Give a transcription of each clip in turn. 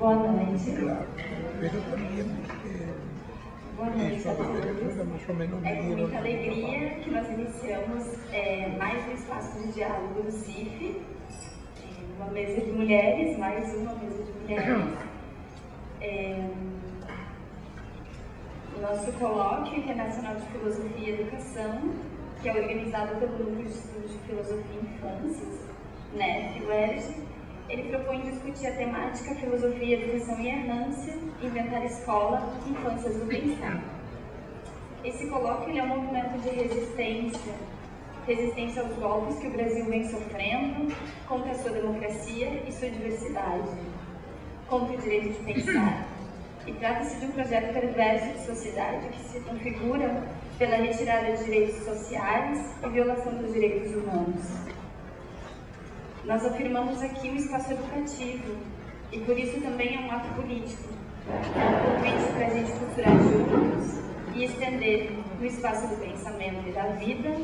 Boa noite. Claro, pero también Boa noite a todos. más o menos É com muita alegria que nós iniciamos mais um espaço de diálogo no CIF, uma mesa de mulheres, mais uma mesa de mulheres. O nosso colóquio internacional de filosofia e educação, que é organizado pelo Núcleo de Estudos de Filosofia e Infâncias, NEF, UERJ, ele propõe discutir a temática filosofia, educação e errância, inventar escola, infâncias do pensar. Esse colóquio é um movimento de resistência aos golpes que o Brasil vem sofrendo, contra a sua democracia e sua diversidade, contra o direito de pensar. E trata-se de um projeto perverso de sociedade que se configura pela retirada de direitos sociais e violação dos direitos humanos. Nós afirmamos aqui um espaço educativo e por isso também é um ato político. É um convite para a gente costurar juntos e estender no espaço do pensamento e da vida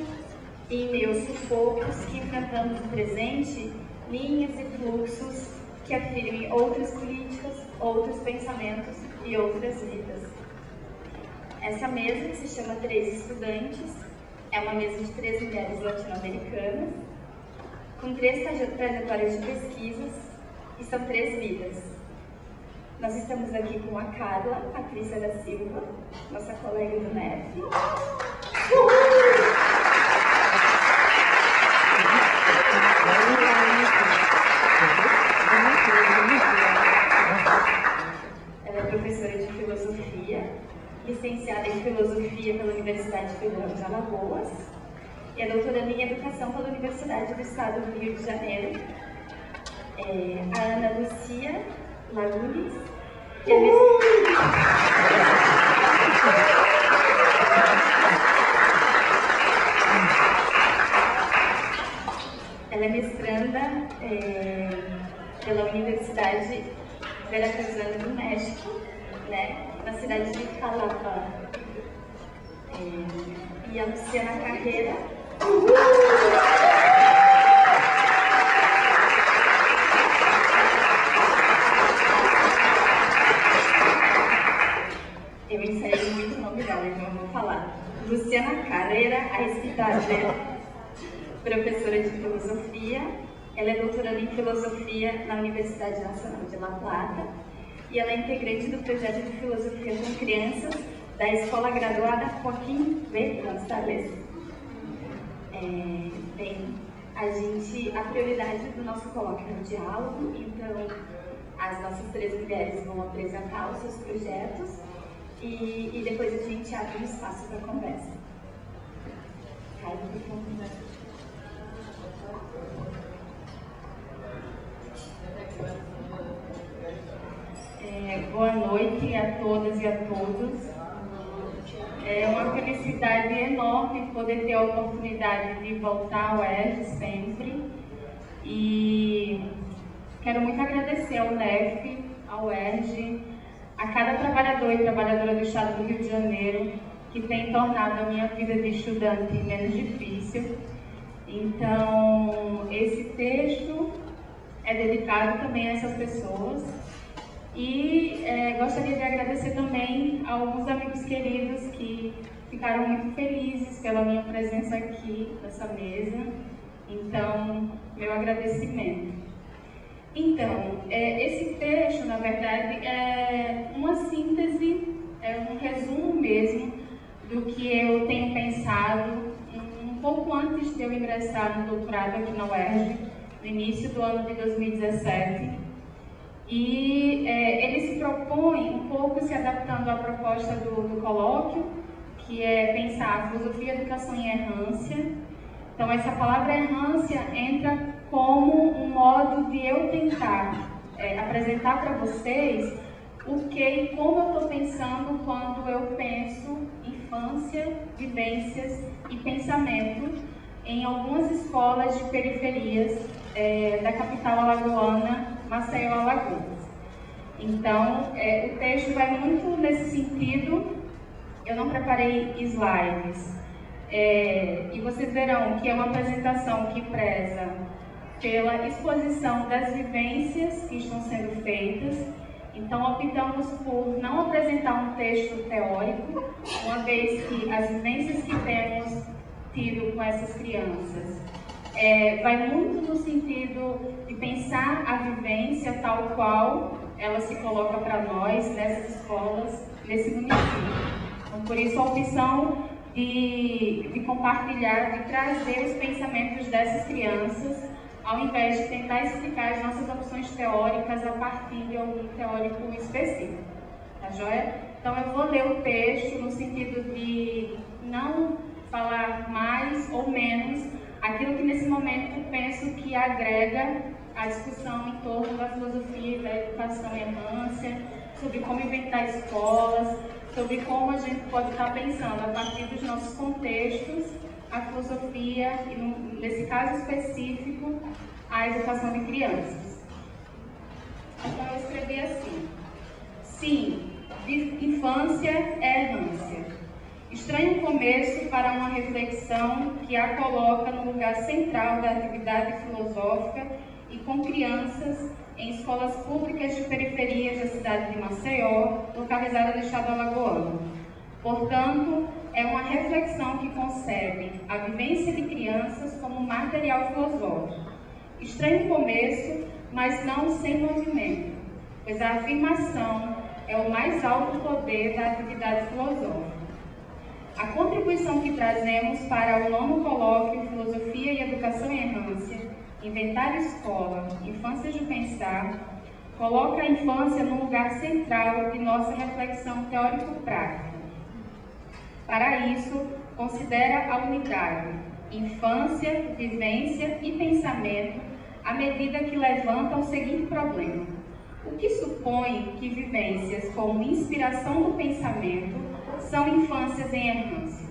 e em meio aos sufocos que enfrentamos no presente, linhas e fluxos que afirmem outras políticas, outros pensamentos e outras vidas. Essa mesa, que se chama Três Estudantes, é uma mesa de 3 mulheres latino-americanas, com 3 trajetórias de pesquisas e são 3 vidas. Nós estamos aqui com a Carla Patrícia da Silva, nossa colega do NEF. Ela é professora de filosofia, licenciada em filosofia pela Universidade Federal de Alagoas e é doutoranda em educação pela Universidade do Estado do Rio de Janeiro. A Ana Lucia Lagunes, que é ela é mestranda pela Universidade Veracruzana do México, né, na cidade de Jalapa. E a Luciana Carreira. Eu ensaiei muito o nome dela, então eu vou falar. Luciana Carreira Aizpitadze, professora de filosofia. Ela é doutoranda em filosofia na Universidade Nacional de La Plata e ela é integrante do projeto de filosofia com crianças da Escola Graduada Joaquim V. Gonçalves. A prioridade do nosso colóquio é o diálogo, então as nossas 3 mulheres vão apresentar os seus projetos e depois a gente abre um espaço para conversa. Boa noite a todas e a todos. É uma felicidade enorme poder ter a oportunidade de voltar ao UERJ sempre. E quero muito agradecer ao NEF, ao UERJ, a cada trabalhador e trabalhadora do Estado do Rio de Janeiro que tem tornado a minha vida de estudante menos difícil. Então, esse texto é dedicado também a essas pessoas. E gostaria de agradecer também a alguns amigos queridos que ficaram muito felizes pela minha presença aqui nessa mesa. Então, meu agradecimento. Então, esse texto, na verdade, é uma síntese, é um resumo mesmo do que eu tenho pensado um pouco antes de eu ingressar no doutorado aqui na UERJ, no início do ano de 2017. E ele se propõe um pouco se adaptando à proposta do colóquio, que é pensar a filosofia, educação e errância. Então, essa palavra errância entra como um modo de eu tentar apresentar para vocês o que e como eu estou pensando quando eu penso infância, vivências e pensamento em algumas escolas de periferias da capital alagoana, Maceió, Alagoas. Então, o texto vai muito nesse sentido. Eu não preparei slides. E vocês verão que é uma apresentação que preza pela exposição das vivências que estão sendo feitas Então, optamos por não apresentar um texto teórico, uma vez que as vivências que temos tido com essas crianças vai muito no sentido de pensar a vivência tal qual ela se coloca para nós nessas escolas, nesse município. Então, por isso a opção de compartilhar, de trazer os pensamentos dessas crianças, ao invés de tentar explicar as nossas opções teóricas a partir de algum teórico específico. Tá joia? Então eu vou ler o texto no sentido de não falar mais ou menos aquilo que nesse momento penso que agrega a discussão em torno da filosofia e da educação e errância, sobre como inventar escolas, sobre como a gente pode estar pensando a partir dos nossos contextos a filosofia e, nesse caso específico, a educação de crianças. Então eu escrevi assim: sim, infância é errância. Estranho começo para uma reflexão que a coloca no lugar central da atividade filosófica e com crianças em escolas públicas de periferias da cidade de Maceió, localizada no estado alagoano. Portanto, é uma reflexão que concebe a vivência de crianças como material filosófico. Estranho começo, mas não sem movimento, pois a afirmação é o mais alto poder da atividade filosófica. A contribuição que trazemos para o 9º colóquio Filosofia e Educação em Errância, Inventar Escola, Infâncias de Pensar, coloca a infância no lugar central de nossa reflexão teórico-prática. Para isso, considera a unidade, infância, vivência e pensamento, à medida que levanta o seguinte problema: o que supõe que vivências como inspiração do pensamento são infâncias em errância?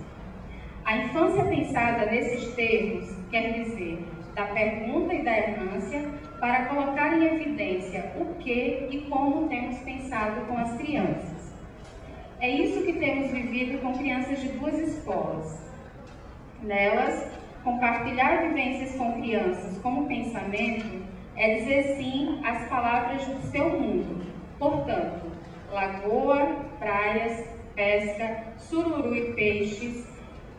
A infância pensada nesses termos quer dizer da pergunta e da errância para colocar em evidência o que e como temos pensado com as crianças. É isso que temos vivido com crianças de 2 escolas. Nelas, compartilhar vivências com crianças como pensamento é dizer sim às palavras do seu mundo. Portanto, lagoa, praias, pesca, sururu e peixes,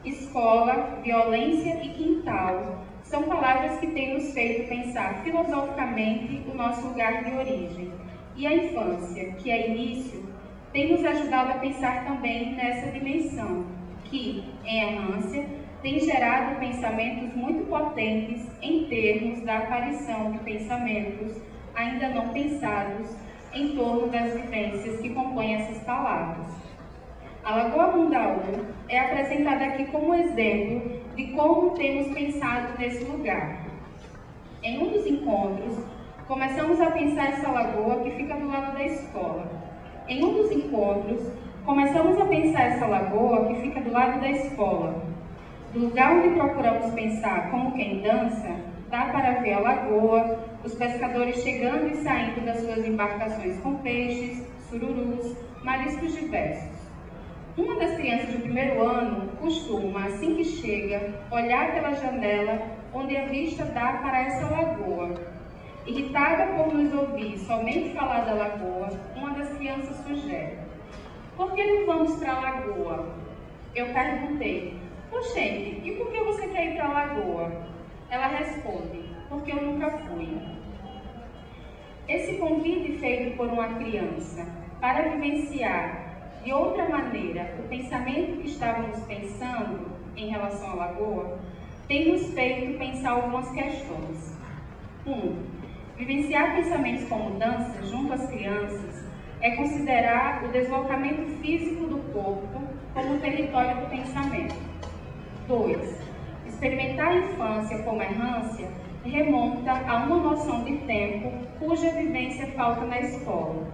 escola, violência e quintal são palavras que têm nos feito pensar filosoficamente o nosso lugar de origem. E a infância, que é início, tem nos ajudado a pensar também nessa dimensão, que, em errância, tem gerado pensamentos muito potentes em termos da aparição de pensamentos ainda não pensados em torno das vivências que compõem essas palavras. A Lagoa Mundaú é apresentada aqui como exemplo de como temos pensado nesse lugar. Em um dos encontros, começamos a pensar essa lagoa que fica do lado da escola. Em um dos encontros, começamos a pensar essa lagoa que fica do lado da escola. Do lugar onde procuramos pensar como quem dança, dá para ver a lagoa, os pescadores chegando e saindo das suas embarcações com peixes, sururus, mariscos diversos. Uma das crianças do 1º ano costuma, assim que chega, olhar pela janela onde a vista dá para essa lagoa. Irritada por nos ouvir somente falar da lagoa, uma das crianças sugere: por que não vamos para a lagoa? Eu perguntei: gente, e por que você quer ir para a lagoa? Ela responde: porque eu nunca fui. Esse convite feito por uma criança para vivenciar de outra maneira o pensamento que estávamos pensando em relação à lagoa tem nos feito pensar algumas questões. 1. Vivenciar pensamentos como dança junto às crianças é considerar o deslocamento físico do corpo como território do pensamento. 2. Experimentar a infância como errância remonta a uma noção de tempo cuja vivência falta na escola.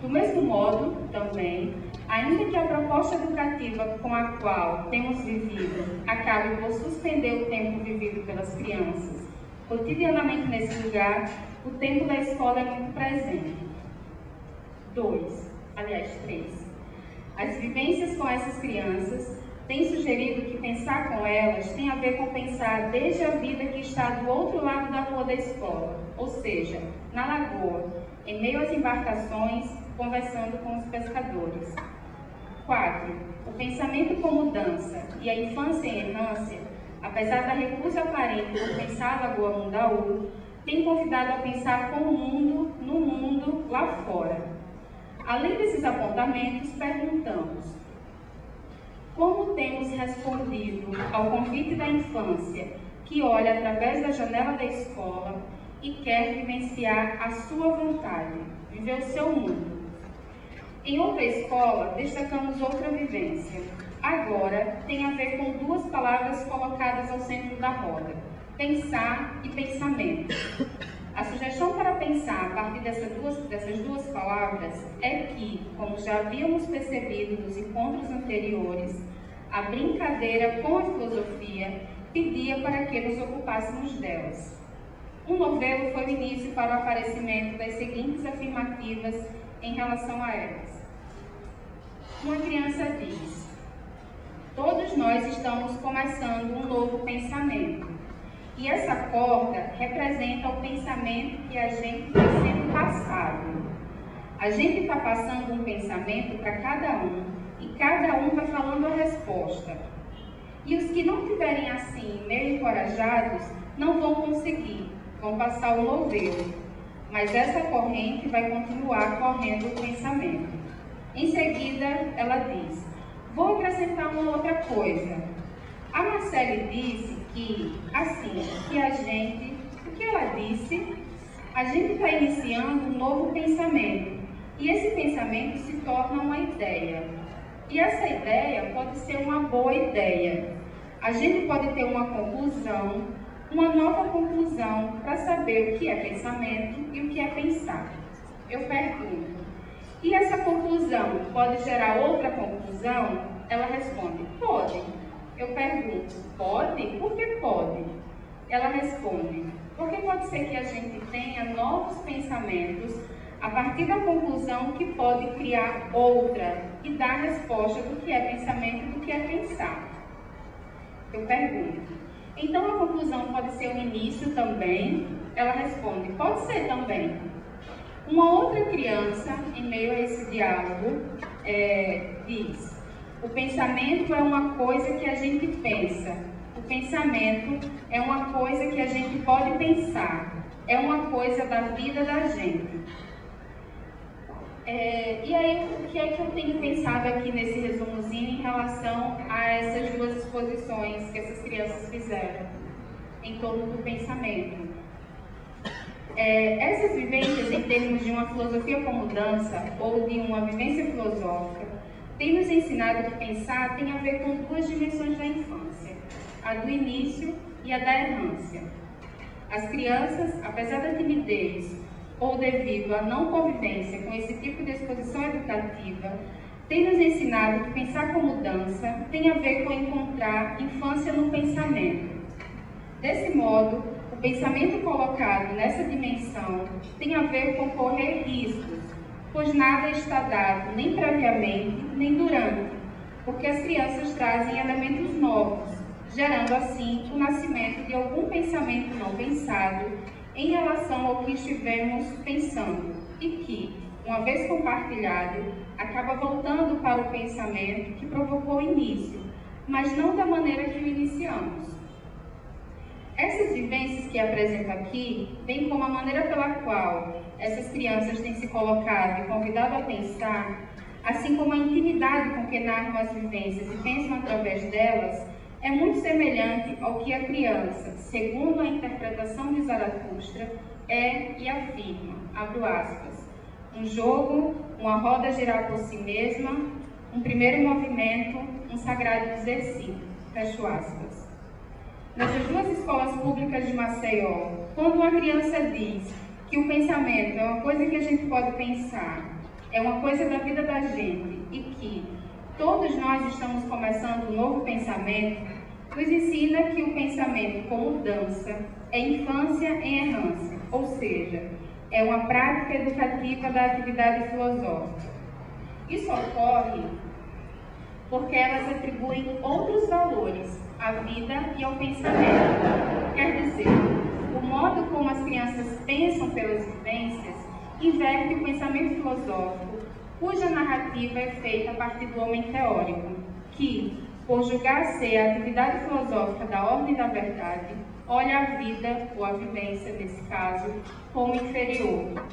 Do mesmo modo, também, ainda que a proposta educativa com a qual temos vivido acabe por suspender o tempo vivido pelas crianças cotidianamente nesse lugar, o tempo da escola é muito presente. 3. As vivências com essas crianças têm sugerido que pensar com elas tem a ver com pensar desde a vida que está do outro lado da rua da escola, ou seja, na lagoa, em meio às embarcações, conversando com os pescadores. 4. O pensamento como dança e a infância em errância, apesar da recusa aparente por pensar a Lagoa Mundaú, tem convidado a pensar com o mundo, no mundo, lá fora. Além desses apontamentos, perguntamos: como temos respondido ao convite da infância, que olha através da janela da escola e quer vivenciar a sua vontade, viver o seu mundo? Em outra escola, destacamos outra vivência. Agora, tem a ver com duas palavras colocadas ao centro da roda: pensar e pensamento. A sugestão para pensar a partir dessas duas palavras é que, como já havíamos percebido nos encontros anteriores, a brincadeira com a filosofia pedia para que nos ocupássemos delas. Um novelo foi o início para o aparecimento das seguintes afirmativas em relação a elas. Uma criança diz: todos nós estamos começando um novo pensamento. E essa corda representa o pensamento que a gente está sendo passado. A gente está passando um pensamento para cada um, e cada um vai falando a resposta. E os que não estiverem assim, meio encorajados, não vão conseguir, vão passar o novelo. Mas essa corrente vai continuar correndo o pensamento. Em seguida, ela diz: vou acrescentar uma outra coisa. A Marcele disse que, assim, o que ela disse, a gente está iniciando um novo pensamento. E esse pensamento se torna uma ideia. E essa ideia pode ser uma boa ideia. A gente pode ter uma conclusão, uma nova conclusão para saber o que é pensamento e o que é pensar. Eu pergunto: e essa conclusão pode gerar outra conclusão? Ela responde: pode. Eu pergunto: pode? Por que pode? Ela responde: porque pode ser que a gente tenha novos pensamentos a partir da conclusão que pode criar outra e dar a resposta do que é pensamento e do que é pensar. Eu pergunto: então a conclusão pode ser o início também? Ela responde: pode ser também. Uma outra criança, em meio a esse diálogo, diz: o pensamento é uma coisa que a gente pensa. O pensamento é uma coisa que a gente pode pensar. É uma coisa da vida da gente. E aí, o que é que eu tenho pensado aqui nesse resumozinho em relação a essas duas exposições que essas crianças fizeram em torno do pensamento? Essas vivências, em termos de uma filosofia como dança ou de uma vivência filosófica, têm nos ensinado que pensar tem a ver com duas dimensões da infância: a do início e a da errância. As crianças, apesar da timidez ou devido à não convivência com esse tipo de exposição educativa, têm nos ensinado que pensar como dança tem a ver com encontrar infância no pensamento. Desse modo, o pensamento colocado nessa dimensão tem a ver com correr riscos, pois nada está dado nem previamente nem durante, porque as crianças trazem elementos novos, gerando assim o nascimento de algum pensamento não pensado em relação ao que estivemos pensando e que, uma vez compartilhado, acaba voltando para o pensamento que provocou o início, mas não da maneira que o iniciamos. Essas vivências que apresento aqui, bem como a maneira pela qual essas crianças têm se colocado e convidado a pensar, assim como a intimidade com que narram as vivências e pensam através delas, é muito semelhante ao que a criança, segundo a interpretação de Zaratustra, é e afirma, abro aspas, um jogo, uma roda girar por si mesma, um primeiro movimento, um sagrado exercício, fecho aspas. Nessas duas escolas públicas de Maceió, quando uma criança diz que o pensamento é uma coisa que a gente pode pensar, é uma coisa da vida da gente e que todos nós estamos começando um novo pensamento, nos ensina que o pensamento como dança é infância em errância, ou seja, é uma prática educativa da atividade filosófica. Isso ocorre porque elas atribuem outros valores à vida e ao pensamento. Quer dizer, o modo como as crianças pensam pelas vivências inverte o pensamento filosófico cuja narrativa é feita a partir do homem teórico, que, por julgar ser a atividade filosófica da ordem da verdade, olha a vida, ou a vivência, nesse caso, como inferior.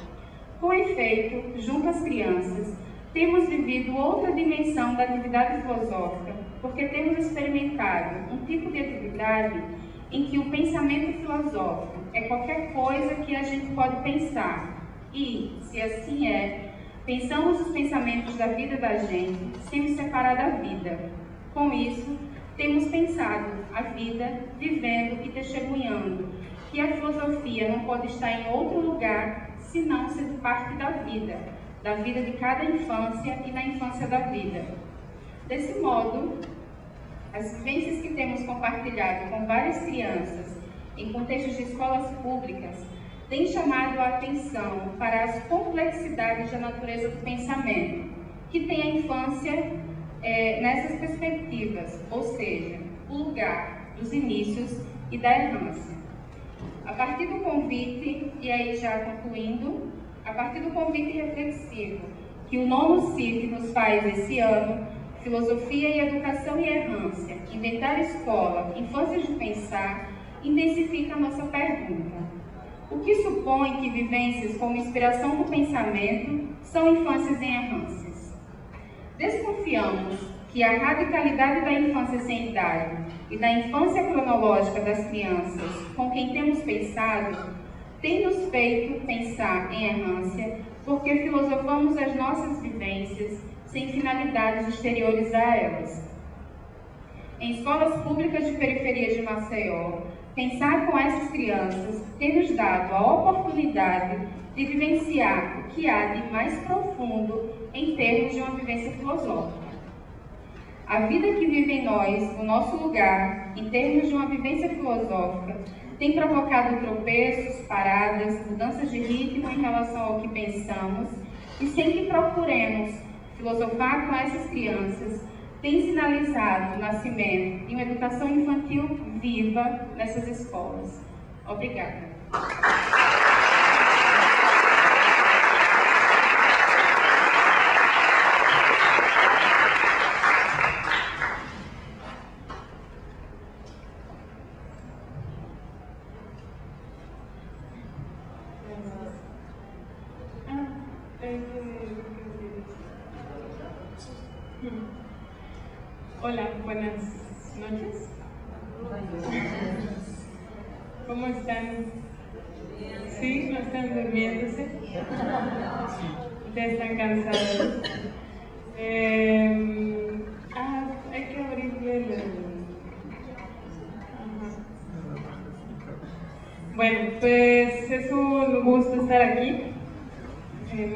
Com efeito, junto às crianças, temos vivido outra dimensão da atividade filosófica, porque temos experimentado um tipo de atividade em que o pensamento filosófico é qualquer coisa que a gente pode pensar, e, se assim é, pensamos os pensamentos da vida da gente sem nos separar da vida. Com isso, temos pensado a vida, vivendo e testemunhando que a filosofia não pode estar em outro lugar senão sendo parte da vida de cada infância e da infância da vida. Desse modo, as vivências que temos compartilhado com várias crianças em contextos de escolas públicas têm chamado a atenção para as complexidades da natureza do pensamento, que tem a infância nessas perspectivas, ou seja, o lugar dos inícios e da errância. A partir do convite, e aí já concluindo, a partir do convite reflexivo que o nono CIF nos faz esse ano, Filosofia e Educação e Errância, Inventar Escola, Infâncias de Pensar, intensifica a nossa pergunta. O que supõe que vivências como inspiração do pensamento são infâncias em errâncias? Desconfiamos que a radicalidade da infância sem idade e da infância cronológica das crianças com quem temos pensado tem nos feito pensar em errância porque filosofamos as nossas vivências sem finalidades exteriores a elas. Em escolas públicas de periferia de Maceió, pensar com essas crianças tem nos dado a oportunidade de vivenciar o que há de mais profundo em termos de uma vivência filosófica. A vida que vive em nós, o nosso lugar, em termos de uma vivência filosófica, tem provocado tropeços, paradas, mudanças de ritmo em relação ao que pensamos, e sem que procuremos filosofar com essas crianças, tem sinalizado o nascimento de uma educação infantil viva nessas escolas. Obrigada. Hola, buenas noches. ¿Cómo están? ¿Sí? ¿No están durmiéndose? Ya están cansados. Hay que abrir bien el... Bueno, pues es un gusto estar aquí.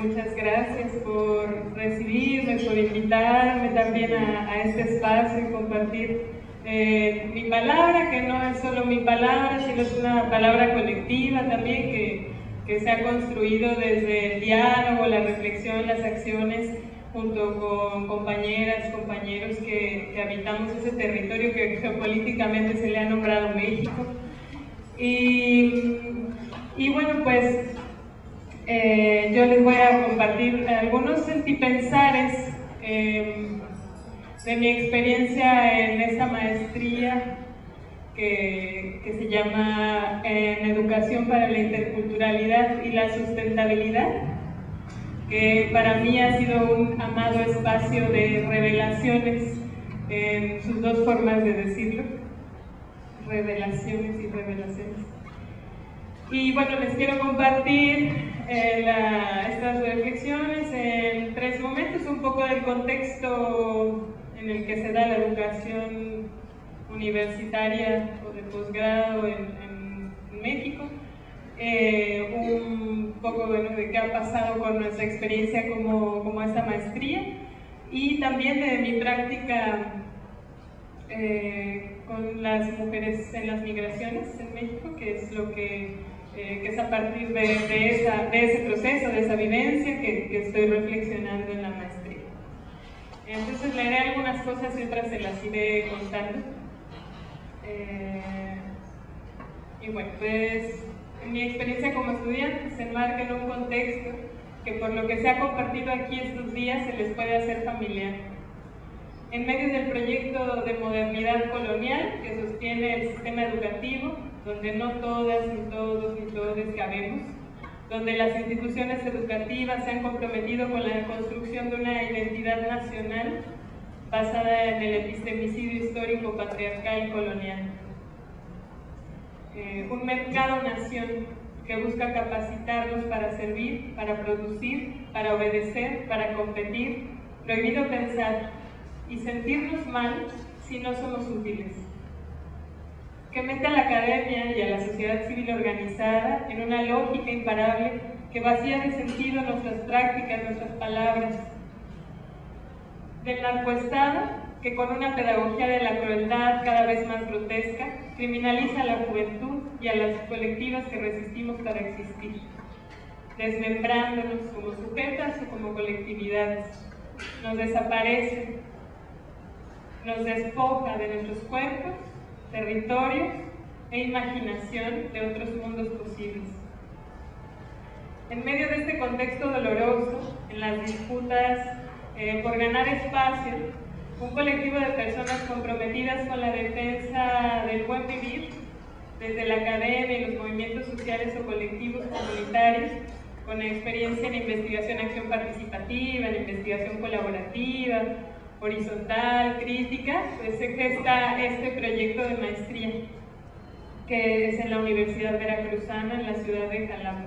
Muchas gracias por recibirme, por invitarme también a este espacio y compartir mi palabra, que no es solo mi palabra, sino es una palabra colectiva también que se ha construido desde el diálogo, la reflexión, las acciones, junto con compañeras, compañeros que habitamos ese territorio que geopolíticamente se le ha nombrado México. Y bueno, pues yo les voy a compartir algunos sentipensares de mi experiencia en esta maestría que se llama en Educación para la Interculturalidad y la Sustentabilidad, que para mí ha sido un amado espacio de revelaciones en sus dos formas de decirlo, revelaciones y revelaciones. Y bueno, les quiero compartir estas reflexiones en tres momentos, un poco del contexto en el que se da la educación universitaria o de posgrado en México, un poco de qué ha pasado con nuestra experiencia como esta maestría, y también de mi práctica con las mujeres en las migraciones en México, que es lo que es a partir de ese proceso, de esa vivencia que estoy reflexionando en la maestría. Entonces leeré algunas cosas y otras se las iré contando. Y bueno, pues mi experiencia como estudiante se enmarca en un contexto que por lo que se ha compartido aquí estos días se les puede hacer familiar. En medio del proyecto de modernidad colonial que sostiene el sistema educativo, donde no todas, ni todos, ni todos cabemos, donde las instituciones educativas se han comprometido con la construcción de una identidad nacional basada en el epistemicidio histórico, patriarcal y colonial. Un mercado-nación que busca capacitarnos para servir, para producir, para obedecer, para competir, prohibido pensar y sentirnos mal si no somos útiles. Que mete a la academia y a la sociedad civil organizada en una lógica imparable que vacía de sentido nuestras prácticas, nuestras palabras. Del narcoestado que con una pedagogía de la crueldad cada vez más grotesca criminaliza a la juventud y a las colectivas que resistimos para existir, desmembrándonos como sujetas o como colectividades. Nos desaparece, nos despoja de nuestros cuerpos, territorios e imaginación de otros mundos posibles. En medio de este contexto doloroso, en las disputas por ganar espacio, un colectivo de personas comprometidas con la defensa del buen vivir, desde la academia y los movimientos sociales o colectivos comunitarios, con experiencia en investigación, acción participativa, en investigación colaborativa, horizontal, crítica, pues se gesta este proyecto de maestría, que es en la Universidad Veracruzana, en la ciudad de Jalapa.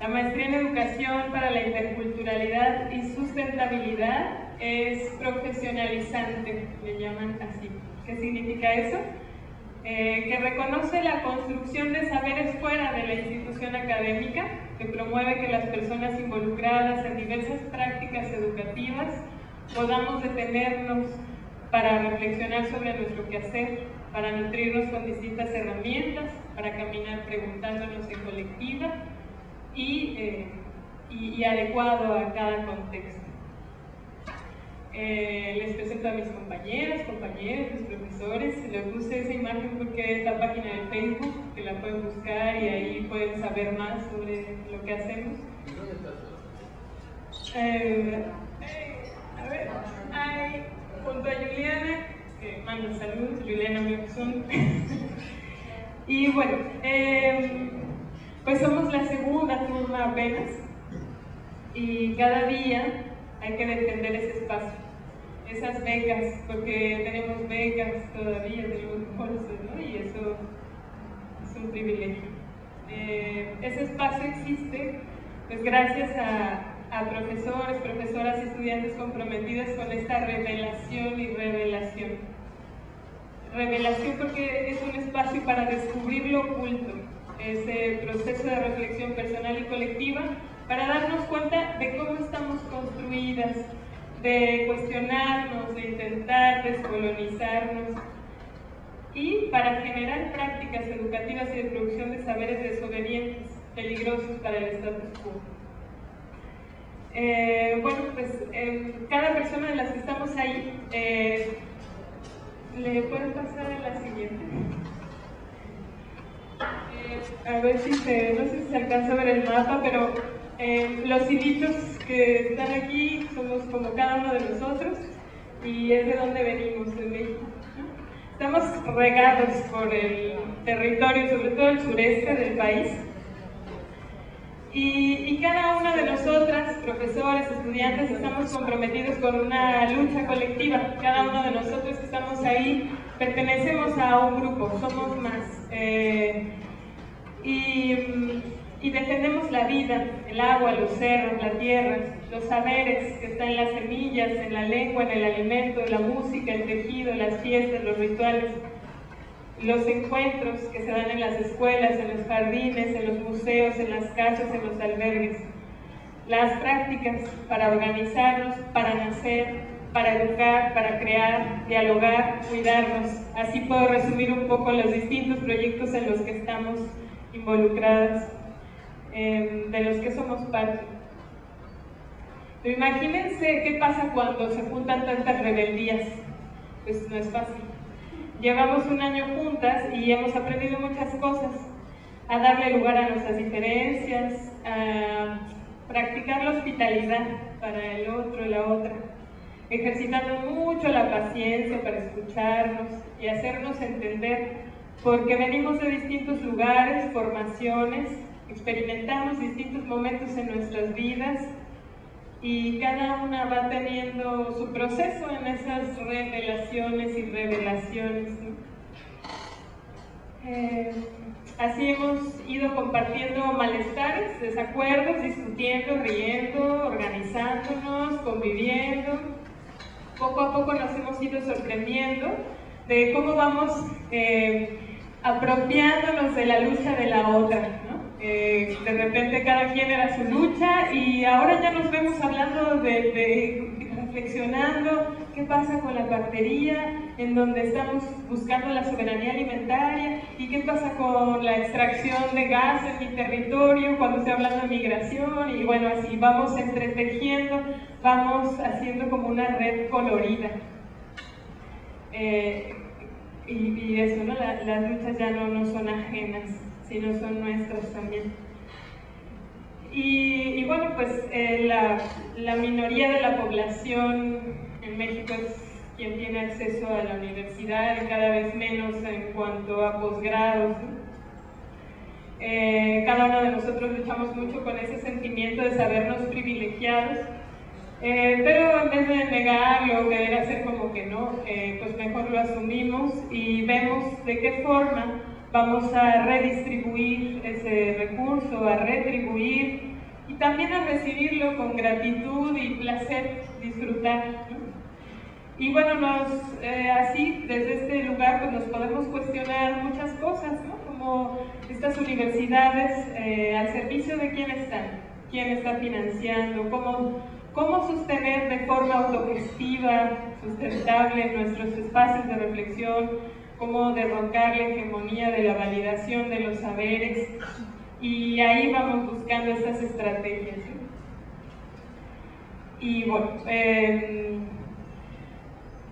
La maestría en educación para la interculturalidad y sustentabilidad es profesionalizante, le llaman así. ¿Qué significa eso? Que reconoce la construcción de saberes fuera de la institución académica, que promueve que las personas involucradas en diversas prácticas educativas podamos detenernos para reflexionar sobre nuestro quehacer, para nutrirnos con distintas herramientas, para caminar preguntándonos en colectiva y adecuado a cada contexto. Les presento a mis compañeros, mis profesores. Les puse esa imagen porque es la página de Facebook, que la pueden buscar y ahí pueden saber más sobre lo que hacemos. A ver, junto a Juliana, que mando saludos, Juliana Mioxun. Y bueno, pues somos la segunda turma apenas y cada día hay que defender ese espacio, esas becas, porque tenemos becas todavía, tenemos bolsas, ¿no? Y eso es un privilegio. Ese espacio existe pues gracias a profesores, profesoras y estudiantes comprometidos con esta revelación y revelación. Revelación porque es un espacio para descubrir lo oculto, ese proceso de reflexión personal y colectiva, para darnos cuenta de cómo estamos construidas, de cuestionarnos, de intentar descolonizarnos y para generar prácticas educativas y de producción de saberes desobedientes, peligrosos para el status quo. Bueno, pues cada persona de las que estamos ahí, ¿le pueden pasar a la siguiente? A ver si no sé si se alcanza a ver el mapa, pero los hilitos que están aquí somos como cada uno de nosotros y es de donde venimos, de México. Estamos regados por el territorio, sobre todo el sureste del país, y cada una de nosotras, profesores, estudiantes, estamos comprometidos con una lucha colectiva. Cada uno de nosotros que estamos ahí pertenecemos a un grupo, somos más. Y defendemos la vida, el agua, los cerros, la tierra, los saberes que están en las semillas, en la lengua, en el alimento, en la música, el tejido, las fiestas, los rituales, los encuentros que se dan en las escuelas, en los jardines, en los museos, en las casas, en los albergues, las prácticas para organizarnos, para nacer, para educar, para crear, dialogar, cuidarnos. Así puedo resumir un poco los distintos proyectos en los que estamos involucradas, de los que somos parte. Pero imagínense qué pasa cuando se juntan tantas rebeldías. Pues no es fácil. Llevamos un año juntas y hemos aprendido muchas cosas, a darle lugar a nuestras diferencias, practicar la hospitalidad para el otro y la otra, ejercitando mucho la paciencia para escucharnos y hacernos entender, porque venimos de distintos lugares, formaciones, experimentamos distintos momentos en nuestras vidas y cada una va teniendo su proceso en esas revelaciones y revelaciones, ¿no? Así hemos ido compartiendo malestares, desacuerdos, discutiendo, riendo, organizándonos, conviviendo. Poco a poco nos hemos ido sorprendiendo de cómo vamos apropiándonos de la lucha de la otra, ¿no? De repente cada quien era su lucha y ahora ya nos vemos hablando reflexionando qué pasa con la partería, en donde estamos buscando la soberanía alimentaria, y qué pasa con la extracción de gas en mi territorio cuando estoy hablando de migración, y bueno, así vamos entretejiendo, vamos haciendo como una red colorida. Y eso, ¿no? Las luchas ya no son ajenas, sino son nuestras también. Y bueno, pues la minoría de la población en México es quien tiene acceso a la universidad, y cada vez menos en cuanto a posgrados, ¿no? Cada uno de nosotros luchamos mucho con ese sentimiento de sabernos privilegiados, pero en vez de negarlo o querer hacer como que no, pues mejor lo asumimos y vemos de qué forma vamos a redistribuir ese recurso, a retribuir y también a recibirlo con gratitud y placer, disfrutar, ¿no? Y bueno, así desde este lugar pues nos podemos cuestionar muchas cosas, ¿no? Como estas universidades, al servicio de quién están, quién está financiando, cómo sostener de forma autogestiva, sustentable nuestros espacios de reflexión, cómo derrocar la hegemonía de la validación de los saberes, y ahí vamos buscando estas estrategias, ¿sí? Y bueno,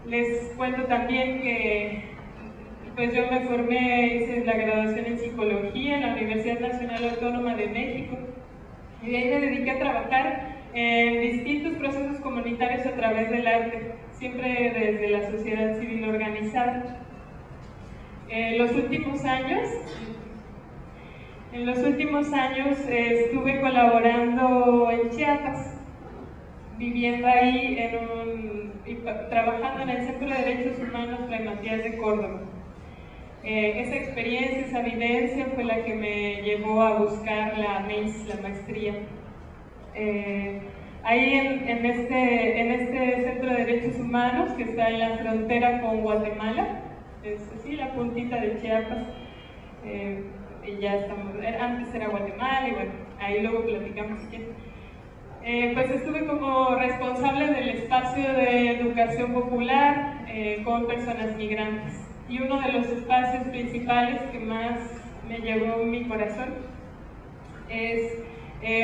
les cuento también que pues yo me formé, hice la graduación en psicología en la Universidad Nacional Autónoma de México, y de ahí me dediqué a trabajar en distintos procesos comunitarios a través del arte, siempre desde la sociedad civil organizada. En los últimos años estuve colaborando en Chiapas, viviendo ahí y trabajando en el Centro de Derechos Humanos Fray Matías de Córdoba. Esa experiencia, esa vivencia fue la que me llevó a buscar la MEIS, la maestría. Ahí en este Centro de Derechos Humanos, que está en la frontera con Guatemala, es así, la puntita de Chiapas, y ya estamos, antes era Guatemala, y bueno, ahí luego platicamos si quieren. Pues estuve como responsable del espacio de educación popular con personas migrantes, y uno de los espacios principales que más me llevó mi corazón es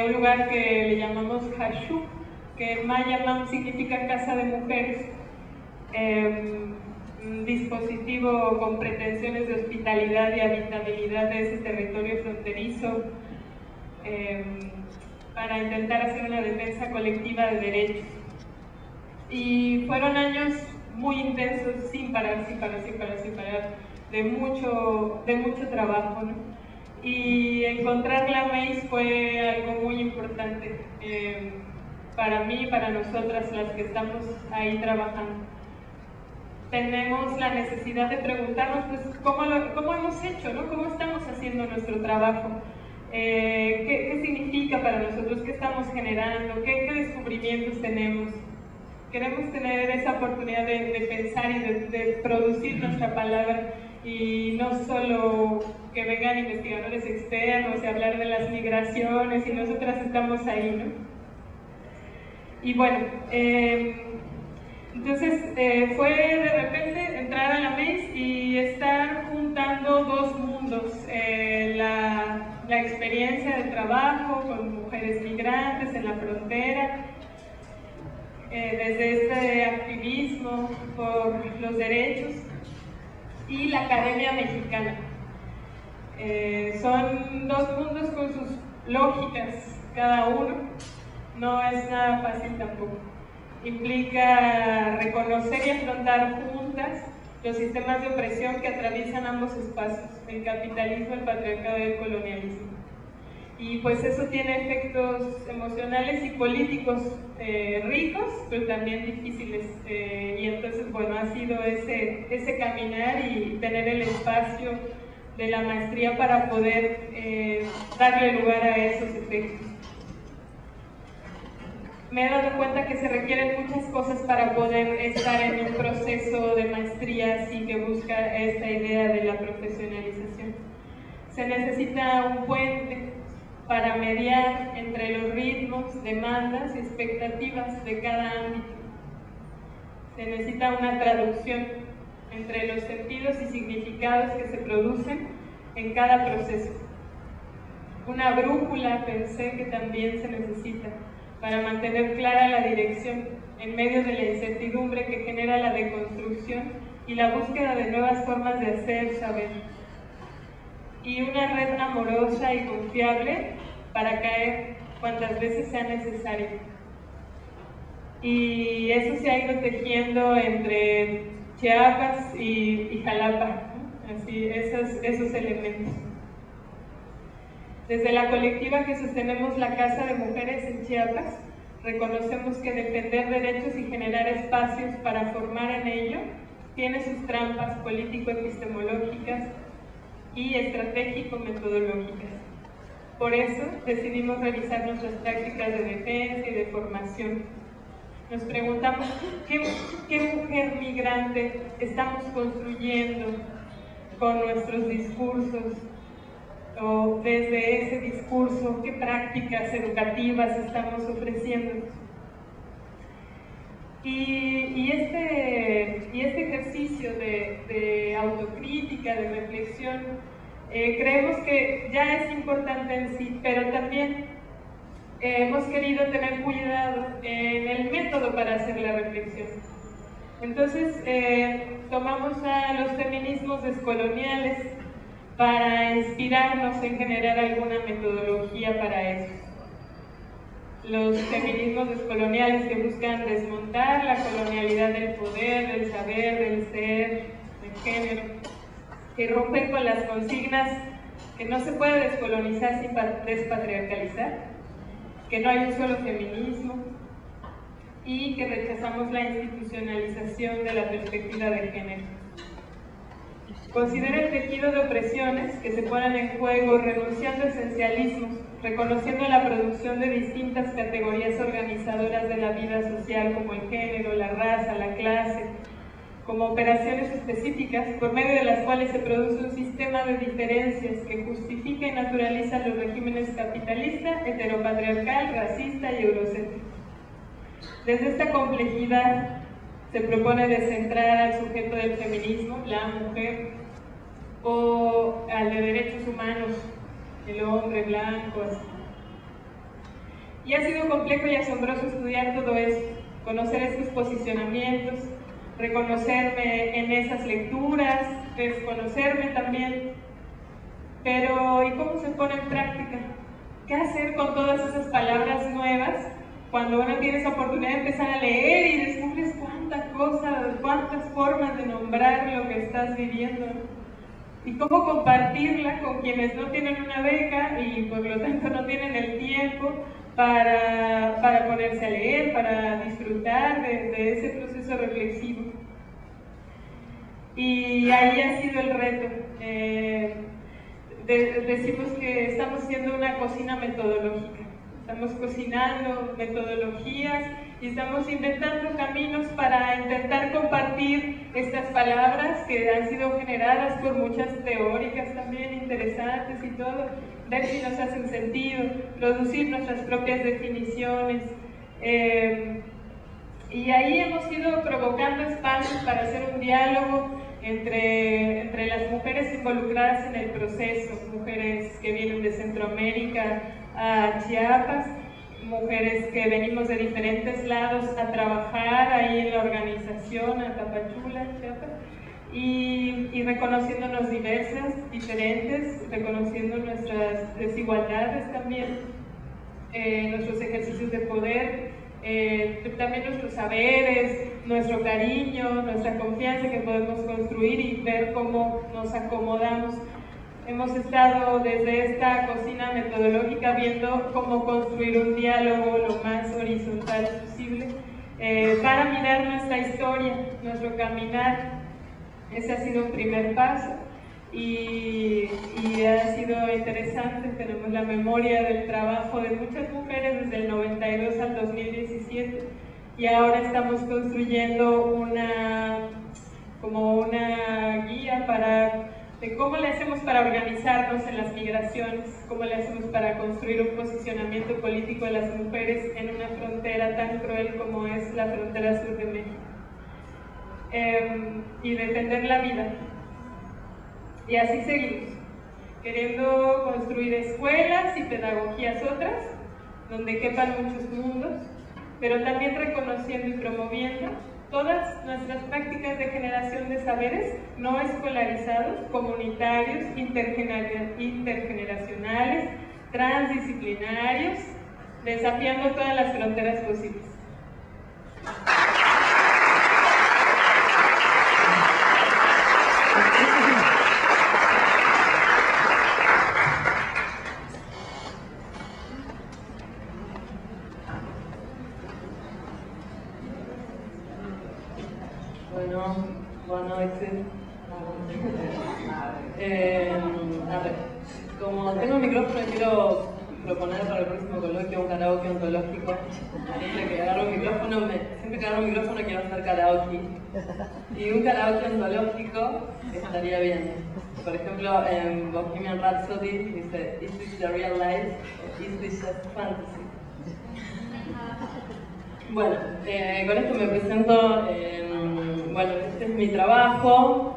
un lugar que le llamamos Hashu, que en maya significa casa de mujeres, un dispositivo con pretensiones de hospitalidad y habitabilidad de ese territorio fronterizo, para intentar hacer una defensa colectiva de derechos. Y fueron años muy intensos, sin parar, de mucho trabajo, ¿no? Y encontrar la MEIS fue algo muy importante para mí, para nosotras las que estamos ahí trabajando. Tenemos la necesidad de preguntarnos, pues, ¿cómo hemos hecho, ¿no? ¿Cómo estamos haciendo nuestro trabajo? ¿Qué significa para nosotros? ¿Qué estamos generando? ¿Qué descubrimientos tenemos? Queremos tener esa oportunidad de pensar y de producir nuestra palabra, y no solo que vengan investigadores externos y hablar de las migraciones, y nosotras estamos ahí, ¿no? Y bueno, entonces fue de repente entrar a la MEIS y estar juntando dos mundos, la experiencia de trabajo con mujeres migrantes en la frontera, desde este activismo por los derechos, y la academia mexicana. Son dos mundos con sus lógicas cada uno, no es nada fácil tampoco. Implica reconocer y afrontar juntas los sistemas de opresión que atraviesan ambos espacios, el capitalismo, el patriarcado y el colonialismo. Y pues eso tiene efectos emocionales y políticos ricos, pero también difíciles. Y entonces, bueno, ha sido ese caminar y tener el espacio de la maestría para poder darle lugar a esos efectos. Me he dado cuenta que se requieren muchas cosas para poder estar en un proceso de maestría así que busca esta idea de la profesionalización. Se necesita un puente para mediar entre los ritmos, demandas y expectativas de cada ámbito. Se necesita una traducción entre los sentidos y significados que se producen en cada proceso. Una brújula, pensé, que también se necesita para mantener clara la dirección en medio de la incertidumbre que genera la deconstrucción y la búsqueda de nuevas formas de hacer saber. Y una red amorosa y confiable para caer cuantas veces sea necesario. Y eso se ha ido tejiendo entre Chiapas y Jalapa, ¿no? Así, esos elementos. Desde la colectiva que sostenemos la Casa de Mujeres en Chiapas, reconocemos que defender derechos y generar espacios para formar en ello tiene sus trampas político-epistemológicas y estratégico-metodológicas. Por eso decidimos revisar nuestras prácticas de defensa y de formación. Nos preguntamos qué mujer migrante estamos construyendo con nuestros discursos, o desde ese discurso, qué prácticas educativas estamos ofreciendo. Y este ejercicio de autocrítica, de reflexión, creemos que ya es importante en sí, pero también hemos querido tener cuidado en el método para hacer la reflexión. Entonces, tomamos a los feminismos descoloniales para inspirarnos en generar alguna metodología para eso. Los feminismos descoloniales que buscan desmontar la colonialidad del poder, del saber, del ser, del género, que rompen con las consignas que no se puede descolonizar sin despatriarcalizar, que no hay un solo feminismo y que rechazamos la institucionalización de la perspectiva de género. Considera el tejido de opresiones que se ponen en juego, renunciando a esencialismos, reconociendo la producción de distintas categorías organizadoras de la vida social como el género, la raza, la clase, como operaciones específicas por medio de las cuales se produce un sistema de diferencias que justifica y naturaliza los regímenes capitalista, heteropatriarcal, racista y eurocéntrico. Desde esta complejidad se propone descentrar al sujeto del feminismo, la mujer, o al de derechos humanos, el hombre blanco, así. Y ha sido complejo y asombroso estudiar todo esto, conocer estos posicionamientos, reconocerme en esas lecturas, desconocerme también. Pero, ¿y cómo se pone en práctica? ¿Qué hacer con todas esas palabras nuevas cuando uno tiene esa oportunidad de empezar a leer y descubres cuántas cosas, cuántas formas de nombrar lo que estás viviendo? Y cómo compartirla con quienes no tienen una beca y por lo tanto no tienen el tiempo para ponerse a leer, para disfrutar de ese proceso reflexivo. Y ahí ha sido el reto. Decimos que estamos haciendo una cocina metodológica. Estamos cocinando metodologías y estamos inventando caminos para intentar compartir estas palabras que han sido generadas por muchas teóricas también interesantes y todo, ver si nos hacen sentido, producir nuestras propias definiciones. Y ahí hemos ido provocando espacios para hacer un diálogo entre las mujeres involucradas en el proceso, mujeres que vienen de Centroamérica a Chiapas, mujeres que venimos de diferentes lados a trabajar ahí en la organización, a Tapachula, Chiapas, y reconociéndonos diversas, diferentes, reconociendo nuestras desigualdades también. nuestros ejercicios de poder, también nuestros saberes, nuestro cariño, nuestra confianza que podemos construir y ver cómo nos acomodamos. Hemos estado desde esta cocina metodológica viendo cómo construir un diálogo lo más horizontal posible para mirar nuestra historia, nuestro caminar. Ese ha sido un primer paso y ha sido interesante. Tenemos la memoria del trabajo de muchas mujeres desde el 92 al 2017 y ahora estamos construyendo como una guía de cómo le hacemos para organizarnos en las migraciones, cómo le hacemos para construir un posicionamiento político de las mujeres en una frontera tan cruel como es la frontera sur de México, y defender la vida. Y así seguimos, queriendo construir escuelas y pedagogías otras, donde quepan muchos mundos, pero también reconociendo y promoviendo todas nuestras prácticas de generación de saberes no escolarizados, comunitarios, intergeneracionales, transdisciplinarios, desafiando todas las fronteras posibles. Buenas noches. A ver, como tengo el micrófono, quiero proponer para el próximo coloquio un karaoke ontológico. Siempre que agarro un micrófono quiero hacer karaoke. Y un karaoke ontológico estaría bien. Por ejemplo, en Bohemian Rhapsody dice: "Is this the real life? Is this just fantasy?" Bueno, con esto me presento. Bueno, este es mi trabajo.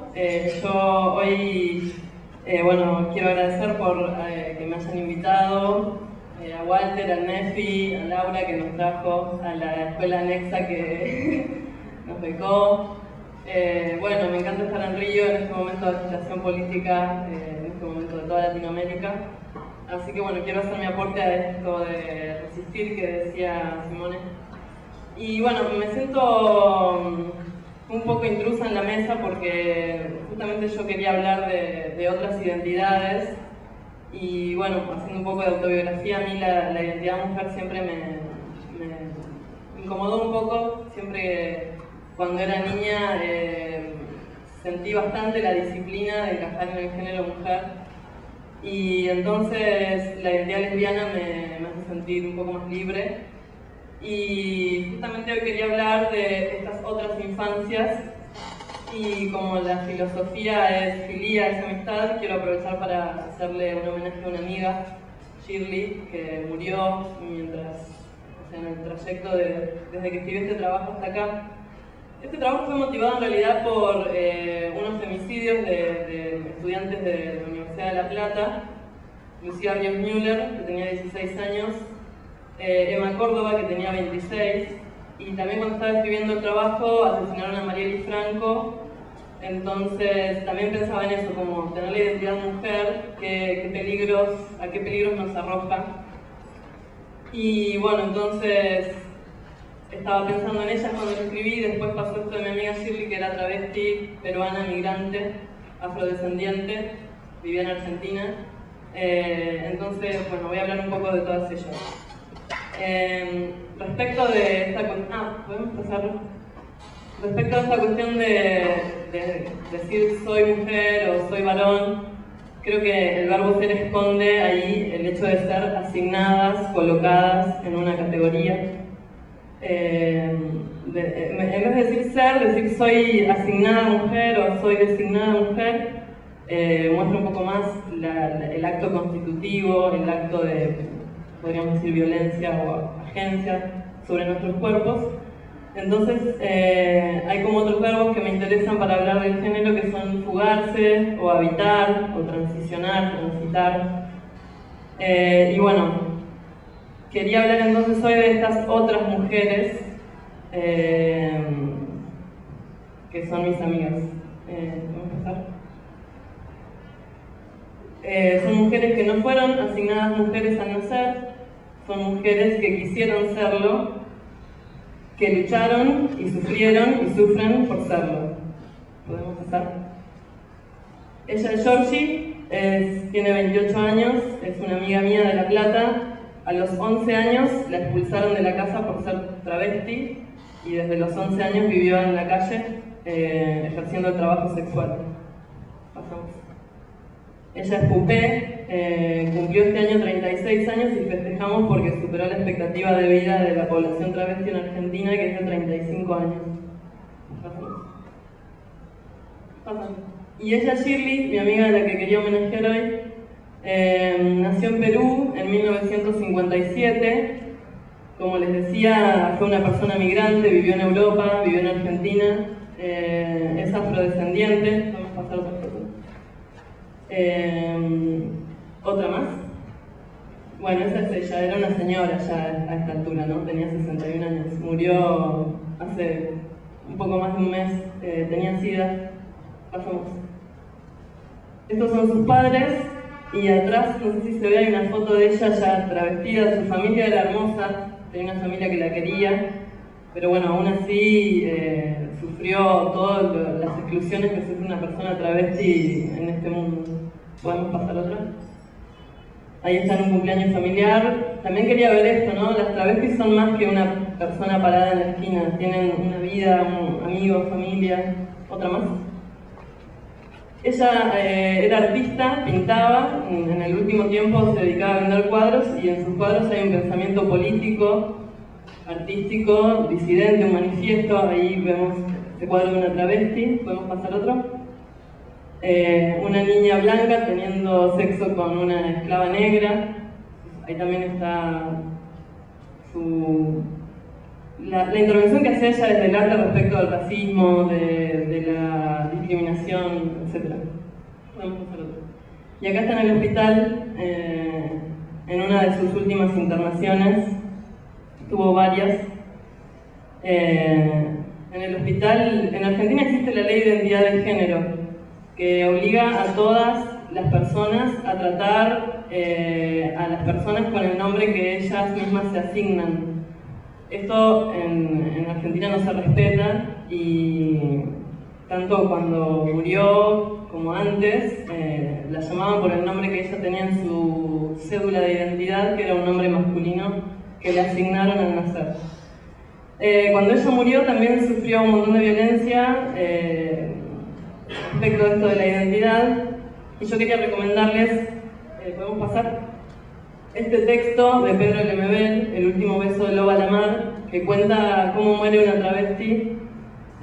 Yo hoy, quiero agradecer por que me hayan invitado, a Walter, a Nefi, a Laura que nos trajo, a la escuela anexa que nos becó. Me encanta estar en Río en este momento de agitación política, en este momento de toda Latinoamérica. Así que quiero hacer mi aporte a esto de resistir que decía Simone. Y me siento un poco intrusa en la mesa porque justamente yo quería hablar de otras identidades y haciendo un poco de autobiografía, a mí la identidad mujer siempre me incomodó un poco. Siempre cuando era niña sentí bastante la disciplina de encajar en el género mujer y entonces la identidad lesbiana me hace sentir un poco más libre. Y justamente hoy quería hablar de estas otras infancias y como la filosofía es filía, es amistad, quiero aprovechar para hacerle un homenaje a una amiga, Shirley, que murió en el trayecto desde que escribí este trabajo hasta acá. Este trabajo fue motivado en realidad por unos femicidios de estudiantes de la Universidad de La Plata, Lucía Ríos Müller, que tenía 16 años, Emma Córdoba, que tenía 26, y también cuando estaba escribiendo el trabajo asesinaron a Marielle Franco. Entonces también pensaba en eso, como tener la identidad mujer, a qué peligros nos arroja. Y entonces estaba pensando en ellas cuando lo escribí. Después pasó esto de mi amiga Shirley, que era travesti, peruana, migrante, afrodescendiente, vivía en Argentina. Entonces, voy a hablar un poco de todas ellas. Respecto de esta cuestión de decir soy mujer o soy varón, creo que el verbo ser esconde ahí el hecho de ser asignadas, colocadas en una categoría. En vez de decir ser, decir soy asignada mujer o soy designada mujer, muestra un poco más el acto constitutivo, el acto de, podríamos decir, violencia o agencia sobre nuestros cuerpos. Entonces hay como otros verbos que me interesan para hablar del género, que son fugarse, o habitar, o transicionar, transitar. Quería hablar entonces hoy de estas otras mujeres que son mis amigas. ¿Vamos a empezar? Son mujeres que no fueron asignadas mujeres al nacer, son mujeres que quisieron serlo, que lucharon y sufrieron y sufren por serlo. ¿Podemos pasar? Ella es Georgie, tiene 28 años, es una amiga mía de La Plata. A los 11 años la expulsaron de la casa por ser travesti y desde los 11 años vivió en la calle ejerciendo el trabajo sexual. Pasamos. Ella es pupé, cumplió este año 36 años y festejamos porque superó la expectativa de vida de la población travesti en Argentina, que es de 35 años. Pasamos. Y ella, Shirley, mi amiga de la que quería homenajear hoy, nació en Perú en 1957. Como les decía, fue una persona migrante, vivió en Europa, vivió en Argentina, es afrodescendiente. Vamos a pasar otra foto. Otra más. Bueno, esa es ella, era una señora ya a esta altura, ¿no? Tenía 61 años. Murió hace un poco más de un mes, tenía SIDA. Pasamos. Estos son sus padres y atrás, no sé si se ve, hay una foto de ella ya travestida. Su familia era hermosa, tenía una familia que la quería, pero bueno, aún así sufrió todas las exclusiones que sufre una persona travesti en este mundo. ¿Podemos pasar otra? Ahí está en un cumpleaños familiar. También quería ver esto, ¿no? Las travestis son más que una persona parada en la esquina, tienen una vida, amigos, familia. ¿Otra más? Ella era artista, pintaba, en el último tiempo se dedicaba a vender cuadros y en sus cuadros hay un pensamiento político, artístico, disidente, un manifiesto. Ahí vemos este cuadro de una travesti. ¿Podemos pasar otro? Una niña blanca teniendo sexo con una esclava negra. Ahí también está la intervención que hace ella desde el arte respecto al racismo, de la discriminación, etc. Podemos pasar otro. Y acá está en el hospital, en una de sus últimas internaciones, tuvo varias. En el hospital, en Argentina existe la ley de identidad de género, que obliga a todas las personas a tratar a las personas con el nombre que ellas mismas se asignan. Esto en Argentina no se respeta y tanto cuando murió como antes la llamaban por el nombre que ella tenía en su cédula de identidad, que era un nombre masculino que le asignaron al nacer. Cuando ella murió también sufrió un montón de violencia respecto a esto de la identidad, y yo quería recomendarles, ¿podemos pasar? Este texto de Pedro Lemebel, El último beso de Loba Lamar, que cuenta cómo muere una travesti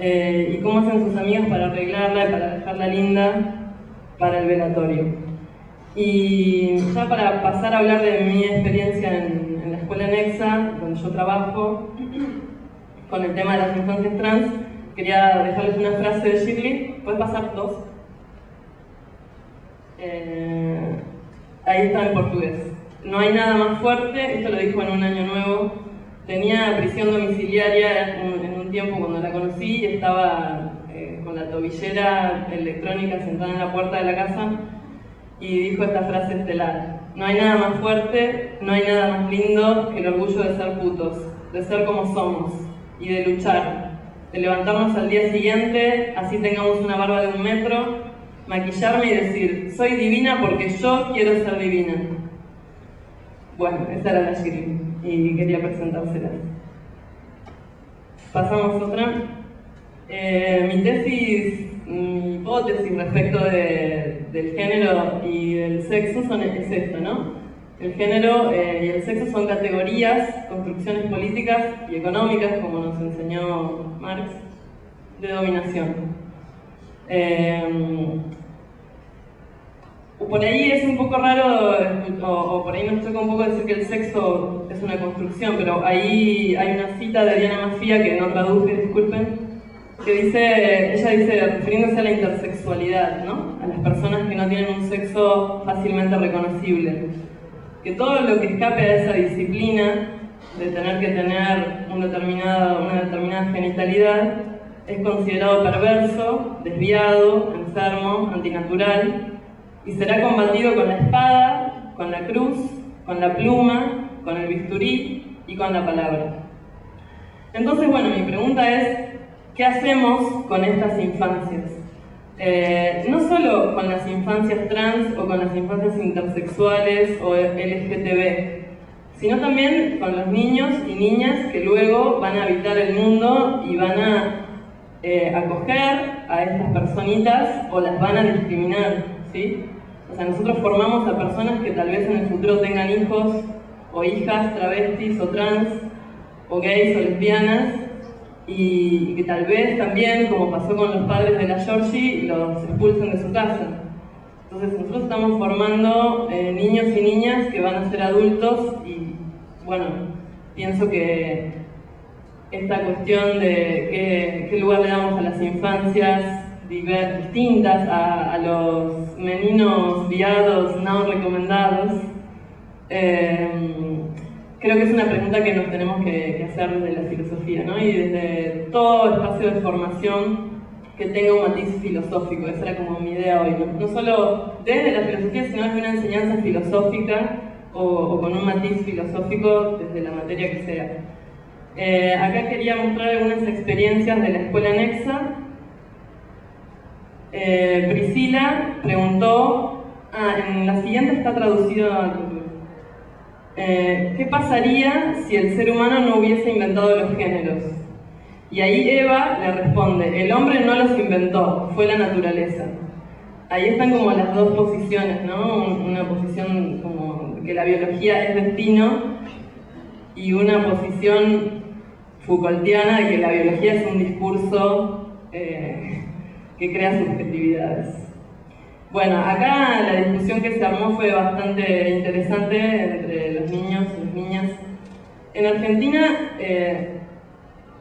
y cómo hacen sus amigas para arreglarla y para dejarla linda para el velatorio. Y ya para pasar a hablar de mi experiencia en la escuela Nexa, donde yo trabajo, con el tema de las infancias trans, quería dejarles una frase de Shirley. ¿Puedes pasar dos? Ahí está en portugués. No hay nada más fuerte, esto lo dijo en un año nuevo. Tenía prisión domiciliaria en un tiempo cuando la conocí y estaba con la tobillera electrónica sentada en la puerta de la casa y dijo esta frase estelar: no hay nada más fuerte, no hay nada más lindo que el orgullo de ser putos, de ser como somos y de luchar, de levantarnos al día siguiente, así tengamos una barba de 1 metro, maquillarme y decir: soy divina porque yo quiero ser divina. Bueno, esa era la Shirley y quería presentársela. Pasamos a otra. Mi tesis, mi hipótesis respecto del género y del sexo es esto, ¿no? El género y el sexo son categorías, construcciones políticas y económicas, como nos enseñó Marx, de dominación. Por ahí es un poco raro, o por ahí nos toca un poco decir que el sexo es una construcción, pero ahí hay una cita de Diana Mafia que no traduje, disculpen, que ella dice, refiriéndose a la intersexualidad, ¿no? A las personas que no tienen un sexo fácilmente reconocible, que todo lo que escape a esa disciplina de tener que tener una determinada genitalidad es considerado perverso, desviado, enfermo, antinatural, y será combatido con la espada, con la cruz, con la pluma, con el bisturí y con la palabra. Entonces, bueno, mi pregunta es, ¿qué hacemos con estas infancias? No solo con las infancias trans o con las infancias intersexuales o LGTB, sino también con los niños y niñas que luego van a habitar el mundo y van a acoger a estas personitas o las van a discriminar, ¿sí? O sea, nosotros formamos a personas que tal vez en el futuro tengan hijos o hijas travestis o trans, o gays o lesbianas, y que tal vez también, como pasó con los padres de la Georgie, los expulsen de su casa. Entonces nosotros estamos formando niños y niñas que van a ser adultos y, bueno, pienso que esta cuestión de qué lugar le damos a las infancias distintas, a los meninos viados no recomendados, creo que es una pregunta que nos tenemos que hacer desde la filosofía, ¿no? Y desde todo espacio de formación que tenga un matiz filosófico. Esa era como mi idea hoy, ¿no? No solo desde la filosofía, sino desde una enseñanza filosófica o con un matiz filosófico desde la materia que sea. Acá quería mostrar algunas experiencias de la escuela anexa. Priscila preguntó, en la siguiente está traducido al ¿qué pasaría si el ser humano no hubiese inventado los géneros? Y ahí Eva le responde, el hombre no los inventó, fue la naturaleza. Ahí están como las dos posiciones, ¿no? Una posición como que la biología es destino y una posición Foucaultiana de que la biología es un discurso que crea subjetividades. Bueno, acá la discusión que se armó fue bastante interesante entre los niños y las niñas. En Argentina,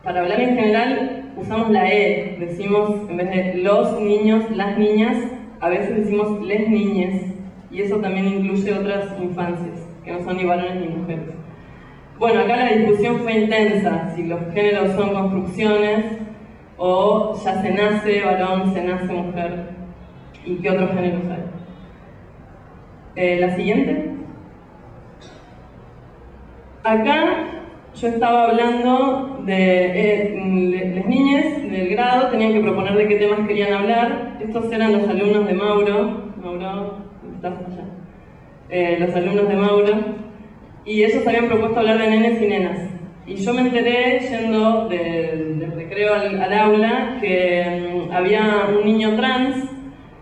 para hablar en general, usamos la E, decimos, en vez de los niños, las niñas, a veces decimos les niñes, y eso también incluye otras infancias, que no son ni varones ni mujeres. Bueno, acá la discusión fue intensa, si los géneros son construcciones, o ya se nace varón, se nace mujer. ¿Y qué otros géneros hay? La siguiente. Acá yo estaba hablando de las niñas del grado, tenían que proponer de qué temas querían hablar. Estos eran los alumnos de Mauro, ¿estás allá? Los alumnos de Mauro, y ellos habían propuesto hablar de nenes y nenas. Y yo me enteré, yendo del recreo al aula, que había un niño trans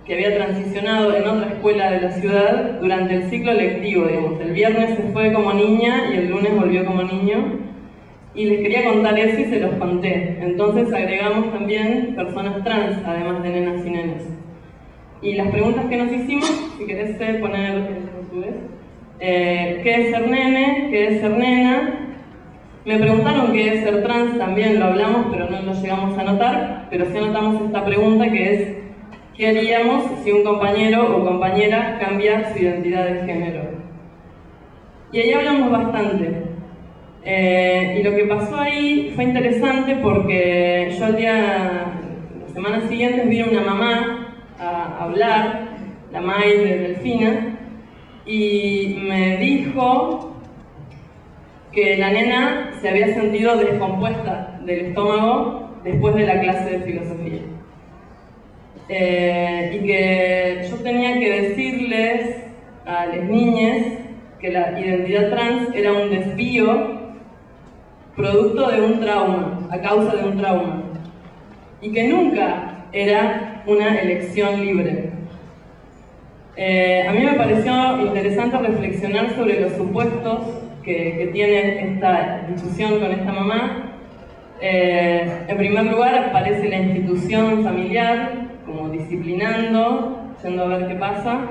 que había transicionado en otra escuela de la ciudad durante el ciclo lectivo, digamos. El viernes se fue como niña y el lunes volvió como niño. Y les quería contar eso y se los conté. Entonces agregamos también personas trans, además de nenas y nenes. Y las preguntas que nos hicimos, si querés poner ¿qué es ser nene? ¿Qué es ser nena? Me preguntaron qué es ser trans, también lo hablamos, pero no lo llegamos a anotar. Pero sí anotamos esta pregunta que es ¿qué haríamos si un compañero o compañera cambia su identidad de género? Y ahí hablamos bastante. Y lo que pasó ahí fue interesante porque yo las semanas siguientes vi a una mamá a hablar, la May de Delfina, y me dijo que la nena se había sentido descompuesta del estómago después de la clase de filosofía. Y que yo tenía que decirles a las niñas que la identidad trans era un desvío producto de un trauma, a causa de un trauma, y que nunca era una elección libre. A mí me pareció interesante reflexionar sobre los supuestos que tiene esta discusión con esta mamá. En primer lugar aparece la institución familiar como disciplinando, yendo a ver qué pasa.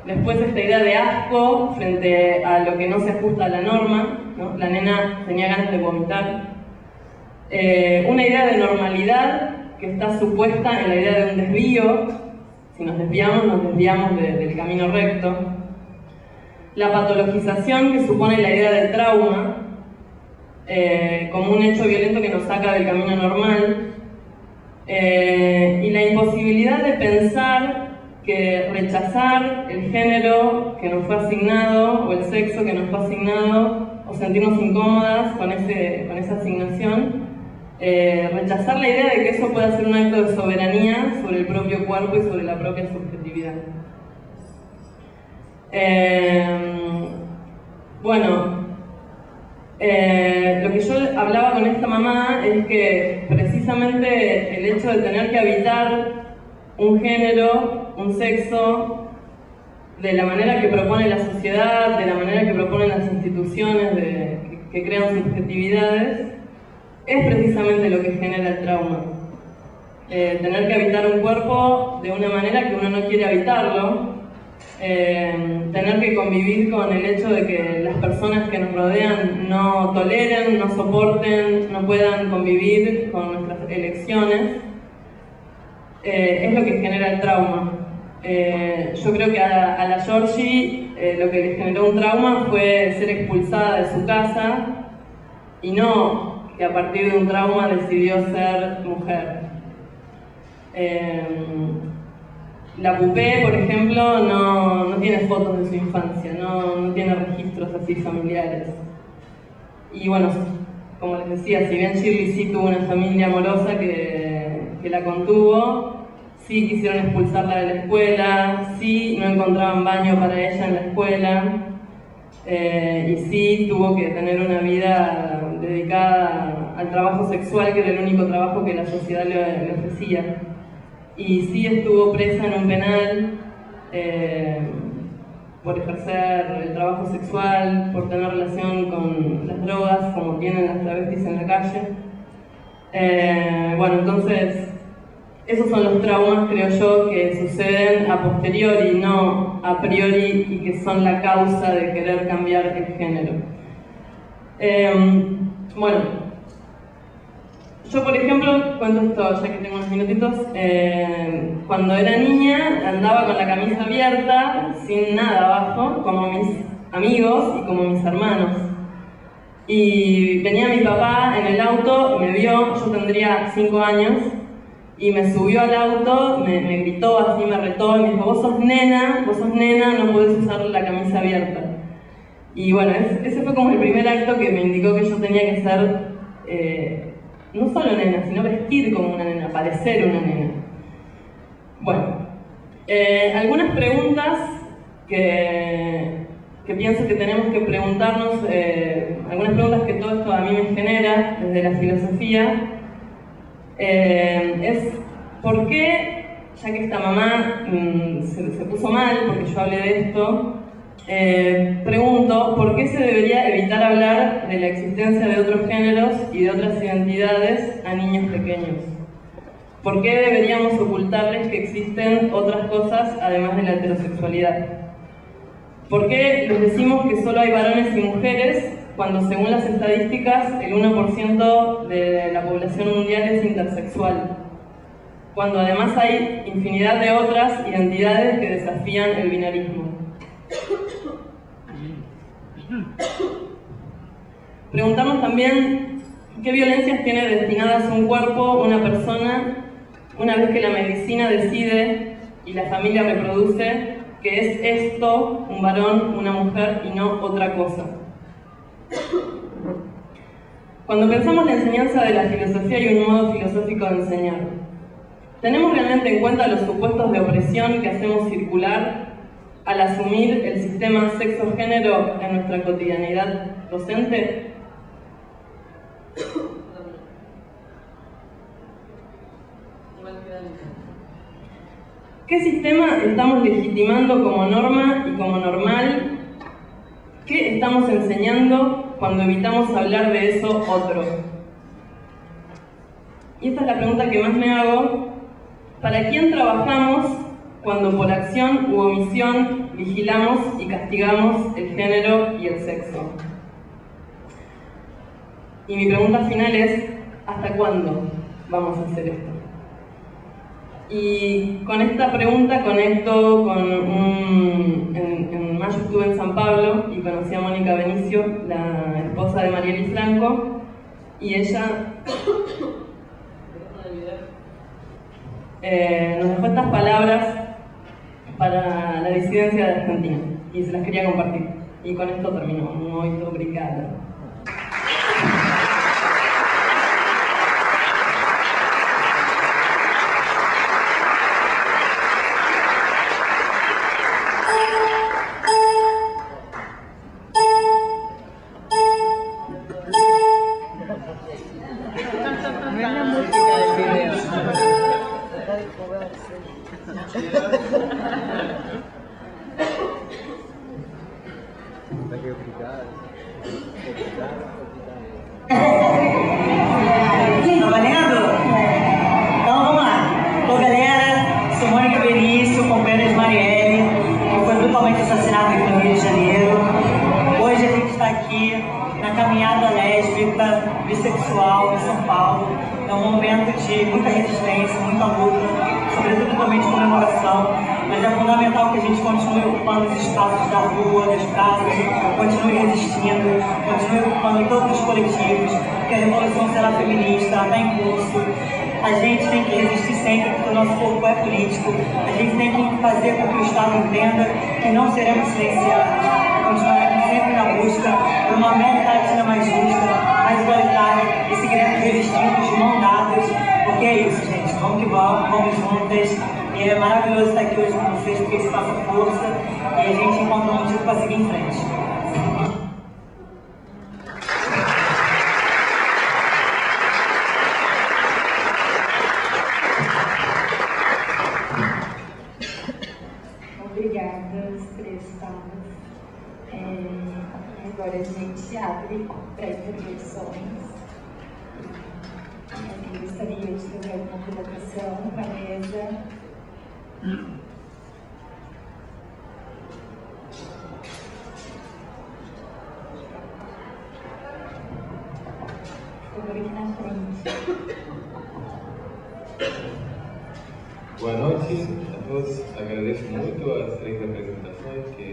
Después esta idea de asco frente a lo que no se ajusta a la norma, ¿no? La nena tenía ganas de vomitar. Una idea de normalidad que está supuesta en la idea de un desvío. Si nos desviamos del camino recto. La patologización que supone la idea del trauma como un hecho violento que nos saca del camino normal. Y la imposibilidad de pensar que rechazar el género que nos fue asignado o el sexo que nos fue asignado o sentirnos incómodas con esa asignación, rechazar la idea de que eso pueda ser un acto de soberanía sobre el propio cuerpo y sobre la propia subjetividad. Lo que yo hablaba con esta mamá es que precisamente el hecho de tener que habitar un género, un sexo, de la manera que propone la sociedad, de la manera que proponen las instituciones que crean subjetividades, es precisamente lo que genera el trauma. Tener que habitar un cuerpo de una manera que uno no quiere habitarlo, tener que convivir con el hecho de que las personas que nos rodean no toleren, no soporten, no puedan convivir con nuestras elecciones, es lo que genera el trauma. Yo creo que a la Georgie lo que le generó un trauma fue ser expulsada de su casa y no que a partir de un trauma decidió ser mujer. La Pupé, por ejemplo, no tiene fotos de su infancia, no tiene registros así familiares. Y bueno, como les decía, si bien Shirley sí tuvo una familia amorosa que la contuvo, sí quisieron expulsarla de la escuela, sí no encontraban baño para ella en la escuela, y sí tuvo que tener una vida dedicada al trabajo sexual, que era el único trabajo que la sociedad le ofrecía. Y sí estuvo presa en un penal por ejercer el trabajo sexual, por tener relación con las drogas, como tienen las travestis en la calle. Entonces, esos son los traumas, creo yo, que suceden a posteriori, no a priori, y que son la causa de querer cambiar el género. Yo, por ejemplo, cuento esto, ya que tengo unos minutitos, cuando era niña andaba con la camisa abierta, sin nada abajo, como mis amigos y como mis hermanos. Y venía mi papá en el auto y me vio, yo tendría 5 años, y me subió al auto, me gritó así, me retó, y me dijo: vos sos nena, no podés usar la camisa abierta. Y bueno, ese fue como el primer acto que me indicó que yo tenía que ser no solo nena, sino vestir como una nena, parecer una nena. Algunas preguntas que pienso que tenemos que preguntarnos, algunas preguntas que todo esto a mí me genera desde la filosofía, es ¿por qué, ya que esta mamá se puso mal porque yo hablé de esto, pregunto, ¿por qué se debería evitar hablar de la existencia de otros géneros y de otras identidades a niños pequeños? ¿Por qué deberíamos ocultarles que existen otras cosas además de la heterosexualidad? ¿Por qué les decimos que solo hay varones y mujeres cuando, según las estadísticas, el 1% de la población mundial es intersexual? Cuando además hay infinidad de otras identidades que desafían el binarismo. Preguntarnos también qué violencias tiene destinadas un cuerpo, una persona, una vez que la medicina decide y la familia reproduce que es esto, un varón, una mujer y no otra cosa. Cuando pensamos la enseñanza de la filosofía hay un modo filosófico de enseñar. ¿Tenemos realmente en cuenta los supuestos de opresión que hacemos circular al asumir el sistema sexo-género en nuestra cotidianidad docente? ¿Qué sistema estamos legitimando como norma y como normal? ¿Qué estamos enseñando cuando evitamos hablar de eso otro? Y esta es la pregunta que más me hago. ¿Para quién trabajamos cuando por acción u omisión vigilamos y castigamos el género y el sexo? Y mi pregunta final es, ¿hasta cuándo vamos a hacer esto? Y con esta pregunta conecto con en mayo estuve en San Pablo y conocí a Mónica Benicio, la esposa de Marieli Franco, y ella nos dejó estas palabras para la disidencia de Argentina y se las quería compartir. Y con esto termino. Muito obrigada. Tá valendo? Então vamos lá. Ô galera, sou Mônica Benício, companheira de Marielle, que foi brutalmente assassinada aqui no Rio de Janeiro. Hoje a gente está aqui na caminhada lésbica, bissexual em São Paulo. É um momento de muita resistência, muita luta, sobretudo também de comemoração. Mas é fundamental que a gente continue ocupando os espaços da rua, das praças, continue resistindo, continue ocupando todos os coletivos, porque a revolução será feminista, ela está em curso. A gente tem que resistir sempre, porque o nosso corpo é político. A gente tem que fazer com que o Estado entenda que não seremos silenciados. Continuaremos sempre na busca por uma América Latina mais justa, mais igualitária, e seguiremos resistindo de mãos dadas, porque é isso, gente. Vamos que vamos juntas. E é maravilhoso estar aqui hoje com vocês, porque isso passa força e a gente encontra um motivo para seguir em frente. Obrigada, as três palmas. Agora a gente abre para intervenções. Eu gostaria de fazer alguma colocação, Vanessa. Por aqui na frente. Boa noite a todos. Agradeço muito as três apresentações que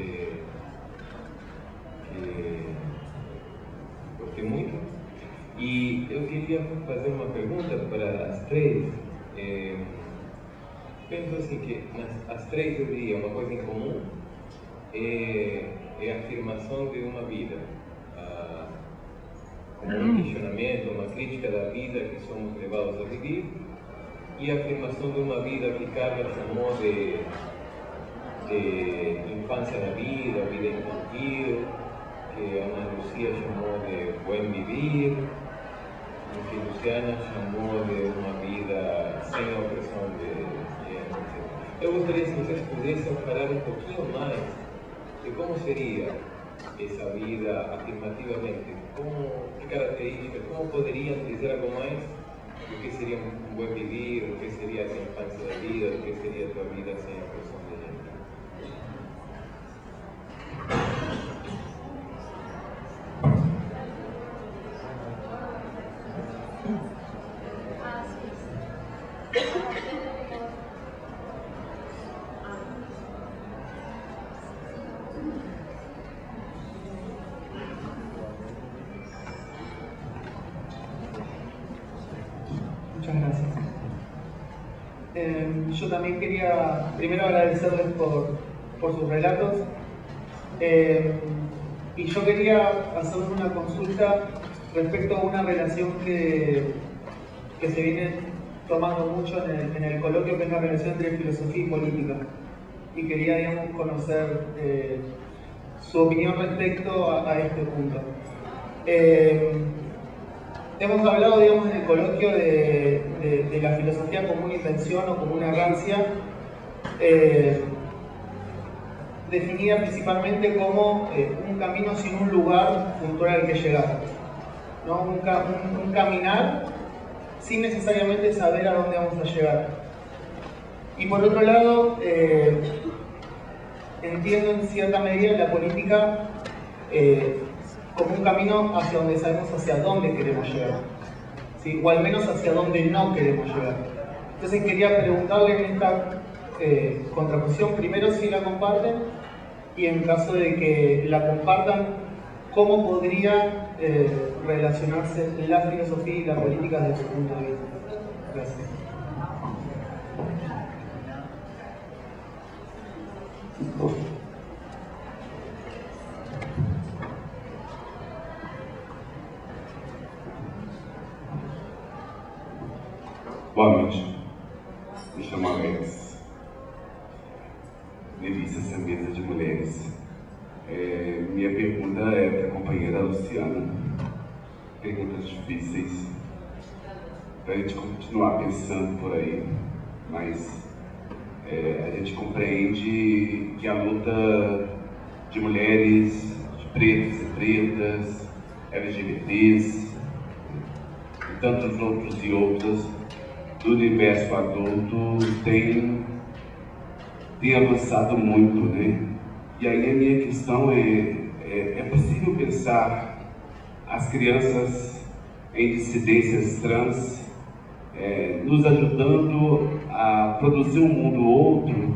gostei muito. E eu queria fazer uma pergunta para as três. Penso assim que as três eu diria uma coisa em comum é a afirmação de uma vida, como um questionamento, uma crítica da vida que somos levados a viver, e a afirmação de uma vida que Carla chamou de infância na vida infantil, que Ana Lucia chamou de buen vivir, que Luciana chamou de uma vida sem a opressão de Eu gostaria se vocês pudessem falar um pouquinho mais de como seria essa vida afirmativamente, que características, como poderiam dizer algo mais do que seria um buen vivir, do que seria essa infância da vida, do que seria a tua vida sem a opressão de gente. Muchas gracias. Yo también quería primero agradecerles por sus relatos y yo quería hacerles una consulta respecto a una relación que se viene tomando mucho en el coloquio, que es la relación entre filosofía y política, y quería, digamos, conocer su opinión respecto a este punto. Hemos hablado, digamos, en el coloquio de la filosofía como una invención o como una errancia, definida principalmente como un camino sin un lugar puntual al que llegar, ¿no? Un caminar sin necesariamente saber a dónde vamos a llegar. Y por otro lado, entiendo en cierta medida la política como un camino hacia donde sabemos hacia dónde queremos llegar, ¿sí? O al menos hacia dónde no queremos llegar. Entonces quería preguntarle en esta contraposición, primero si la comparten, y en caso de que la compartan, ¿cómo podría relacionarse la filosofía y la política desde su punto de vista? Gracias. Boa noite, me chamo Alex, Delícia, essa mesa de mulheres. Minha pergunta é para a companheira Luciana. Perguntas difíceis, para a gente continuar pensando por aí, mas a gente compreende que a luta de mulheres, de pretos e pretas, LGBTs, e tantos outros e outras, do universo adulto tem avançado muito, né? E aí a minha questão é possível pensar as crianças em dissidências trans nos ajudando a produzir um mundo outro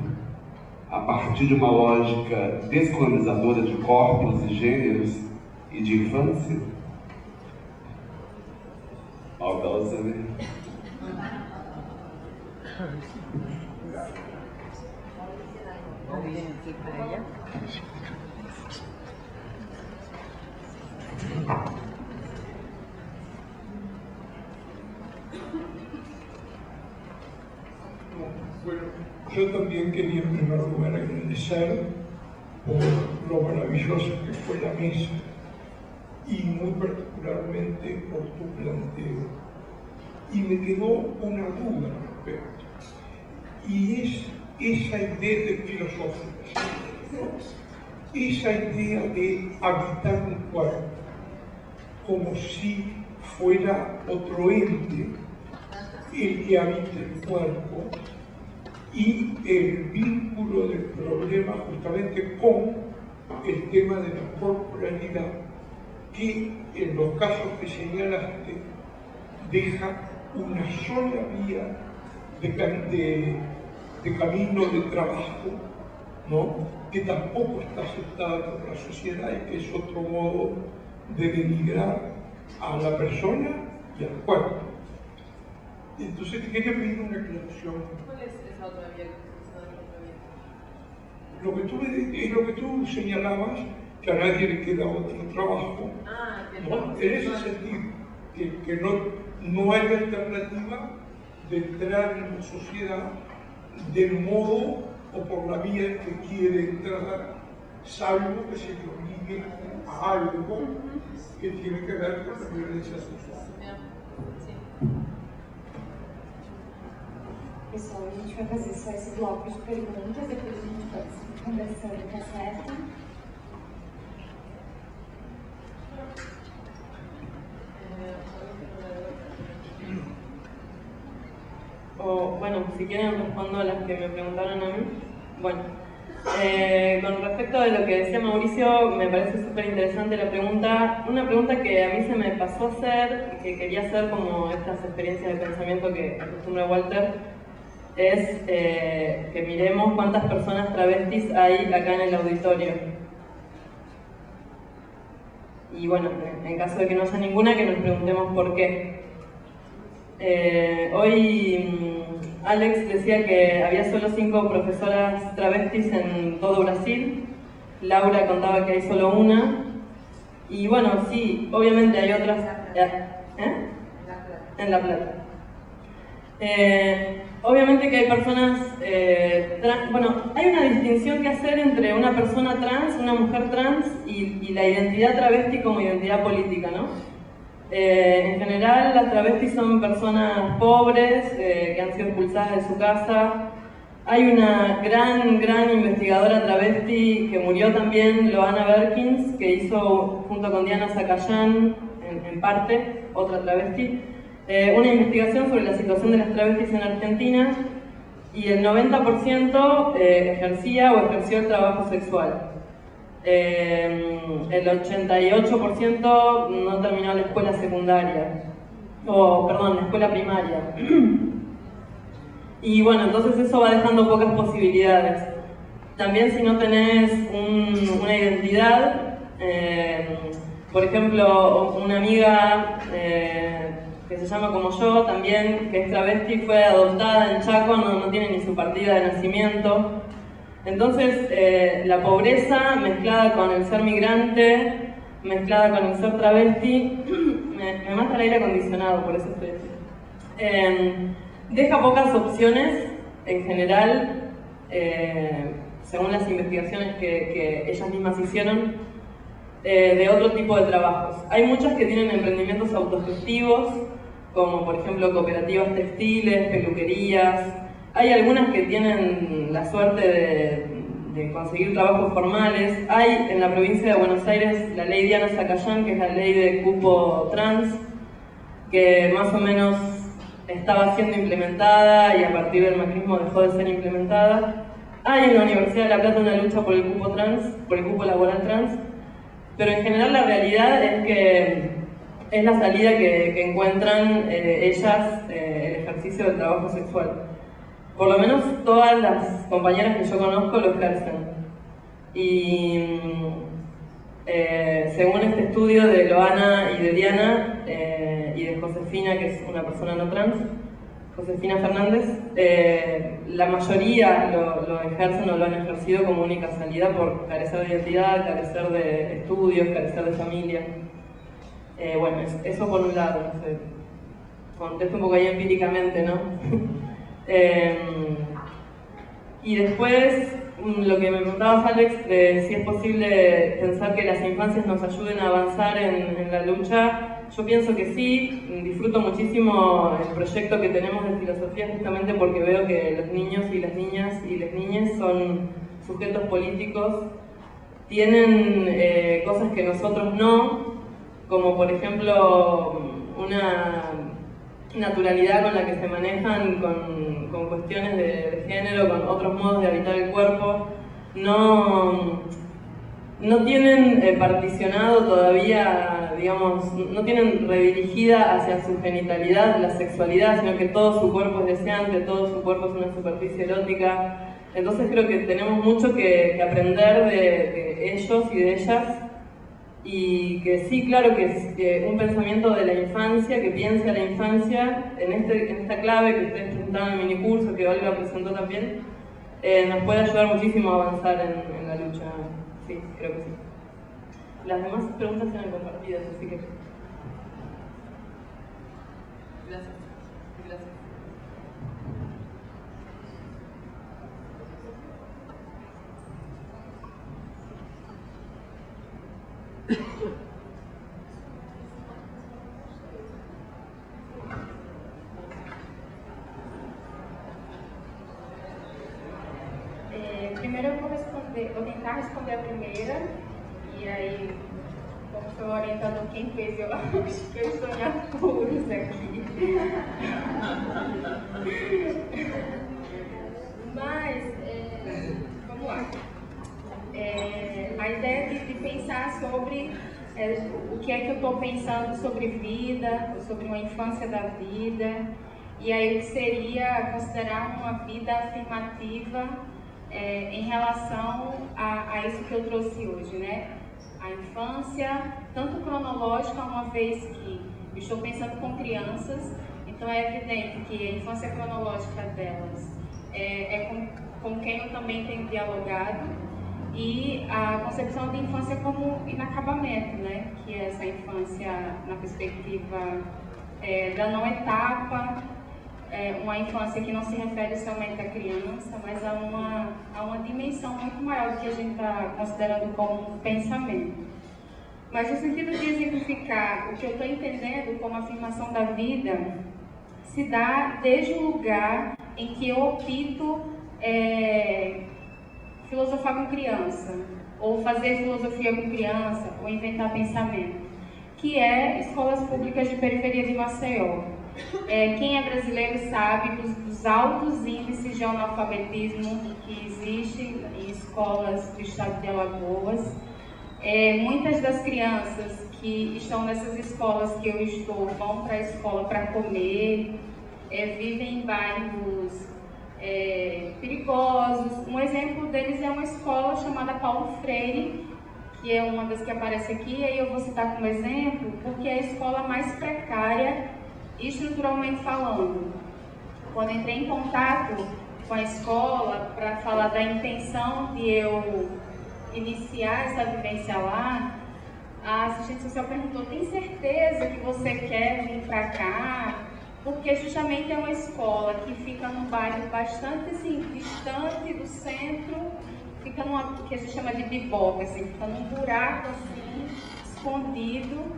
a partir de uma lógica descolonizadora de corpos e gêneros e de infância? Maldosa, né? Bueno, yo también quería en primer lugar agradecer por lo maravillosa que fue la mesa y muy particularmente por tu planteo. Y me quedó una duda al respecto, y es esa idea de filosofía, ¿no? Esa idea de habitar un cuerpo como si fuera otro ente el que habita el cuerpo, y el vínculo del problema justamente con el tema de la corporalidad, que en los casos que señalaste deja una sola vía de camino de trabajo, ¿no? Que tampoco está aceptada por la sociedad y que es otro modo de denigrar a la persona y al cuerpo. Entonces te quería pedir una aclaración. ¿Cuál es esa otra vía Es lo que tú señalabas, que a nadie le queda otro trabajo, ¿no? En ese sentido, que no hay alternativa de entrar en la sociedad del modo o por la vía que quiere entrar, salvo que se le obligue a algo que tiene que ver con la violencia sexual. Pessoal, a gente vai fazer só esse bloco de perguntas, depois a gente pode seguir conversando, tá certo? Bueno, si quieren respondo a las que me preguntaron a mí. Bueno, con respecto a lo que decía Mauricio, me parece súper interesante la pregunta. Una pregunta que a mí se me pasó a hacer, que quería hacer como estas experiencias de pensamiento que acostumbra Walter, es que miremos cuántas personas travestis hay acá en el auditorio. Y bueno, en caso de que no haya ninguna, que nos preguntemos por qué. Hoy Alex decía que había solo 5 profesoras travestis en todo Brasil. Laura contaba que hay solo una. Y bueno, sí, obviamente hay otras... En La Plata. Obviamente que hay personas trans, bueno, hay una distinción que hacer entre una persona trans, una mujer trans y la identidad travesti como identidad política, ¿no? En general las travestis son personas pobres que han sido expulsadas de su casa. Hay una gran investigadora travesti que murió también, Loana Berkins, que hizo junto con Diana Zacayán, en parte, otra travesti, una investigación sobre la situación de las travestis en Argentina, y el 90% ejercía o ejerció el trabajo sexual. El 88% no terminó la escuela secundaria, la escuela primaria. Y bueno, entonces eso va dejando pocas posibilidades. También si no tenés una identidad, por ejemplo, una amiga que se llama como yo, también, que es travesti, fue adoptada en Chaco, no tiene ni su partida de nacimiento. Entonces, la pobreza mezclada con el ser migrante, mezclada con el ser travesti, me mata el aire acondicionado, por eso estoy así. deja pocas opciones en general, según las investigaciones que ellas mismas hicieron, de otro tipo de trabajos. Hay muchas que tienen emprendimientos autogestivos, como por ejemplo cooperativas textiles, peluquerías. Hay algunas que tienen la suerte de conseguir trabajos formales. Hay en la provincia de Buenos Aires la ley Diana Zacayán, que es la ley de cupo trans, que más o menos estaba siendo implementada y a partir del macrismo dejó de ser implementada. Hay en la Universidad de La Plata una lucha por el cupo trans, por el cupo laboral trans, pero en general la realidad es que es la salida que encuentran ellas, el ejercicio del trabajo sexual. Por lo menos todas las compañeras que yo conozco lo ejercen. Y según este estudio de Loana y de Diana y de Josefina, que es una persona no trans, Josefina Fernández, la mayoría lo ejercen o lo han ejercido como única salida por carecer de identidad, carecer de estudios, carecer de familia. Bueno, eso por un lado, no sé, contesto un poco ahí empíricamente, ¿no? Y después, lo que me preguntabas, Alex, de si es posible pensar que las infancias nos ayuden a avanzar en la lucha, yo pienso que sí. Disfruto muchísimo el proyecto que tenemos de filosofía justamente porque veo que los niños y las niñas y las niñas son sujetos políticos, tienen cosas que nosotros no, como por ejemplo una naturalidad con la que se manejan con cuestiones de género, con otros modos de habitar el cuerpo. No tienen particionado todavía, digamos, no tienen redirigida hacia su genitalidad la sexualidad, sino que todo su cuerpo es deseante, todo su cuerpo es una superficie erótica. Entonces creo que tenemos mucho que aprender de ellos y de ellas. Y que sí, claro que es un pensamiento de la infancia, que piense a la infancia en esta clave que ustedes presentaron en el minicurso, que Olga presentó también, nos puede ayudar muchísimo a avanzar en la lucha. Sí, creo que sí. Las demás preguntas se han compartido, así que... Gracias. Gracias. Primeiro eu vou tentar responder a primeira, e aí, como foi o orientador quem fez, eu acho que eu estou em apuros aqui. Mas, vamos lá. A ideia de pensar sobre o que é que eu estou pensando sobre vida, sobre uma infância da vida, e aí o que seria considerar uma vida afirmativa em relação a isso que eu trouxe hoje, né? A infância, tanto cronológica, uma vez que eu estou pensando com crianças, então é evidente que a infância cronológica delas é com quem eu também tenho dialogado, e a concepção de infância como inacabamento, né? Que é essa infância na perspectiva da não etapa, uma infância que não se refere somente à criança, mas a uma dimensão muito maior do que a gente está considerando como pensamento. Mas no sentido de exemplificar o que eu estou entendendo como afirmação da vida, se dá desde o lugar em que eu opto filosofar com criança, ou fazer filosofia com criança, ou inventar pensamento, que é escolas públicas de periferia de Maceió. Quem é brasileiro sabe dos altos índices de analfabetismo que existem em escolas do estado de Alagoas. Muitas das crianças que estão nessas escolas que eu estou vão para a escola para comer, vivem em bairros perigosos. Um exemplo deles é uma escola chamada Paulo Freire, que é uma das que aparece aqui, e aí eu vou citar como exemplo porque é a escola mais precária estruturalmente falando. Quando entrei em contato com a escola para falar da intenção de eu iniciar essa vivência lá, a assistente social perguntou: tem certeza que você quer vir para cá? porque justamente é uma escola que fica num bairro bastante assim, distante do centro, fica numa, que a gente chama de biboca, assim, fica num buraco assim, escondido.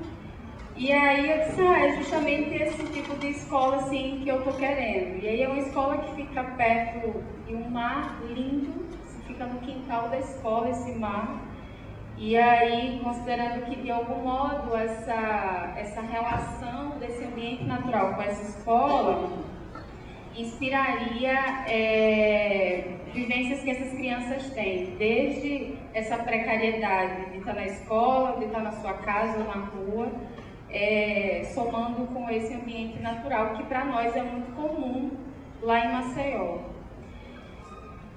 E aí eu disse, é justamente esse tipo de escola assim que eu tô querendo. E aí é uma escola que fica perto de um mar lindo, fica no quintal da escola esse mar. E aí, considerando que de algum modo essa relação desse ambiente natural com essa escola inspiraria vivências que essas crianças têm, desde essa precariedade de estar na escola, de estar na sua casa ou na rua, somando com esse ambiente natural que para nós é muito comum lá em Maceió.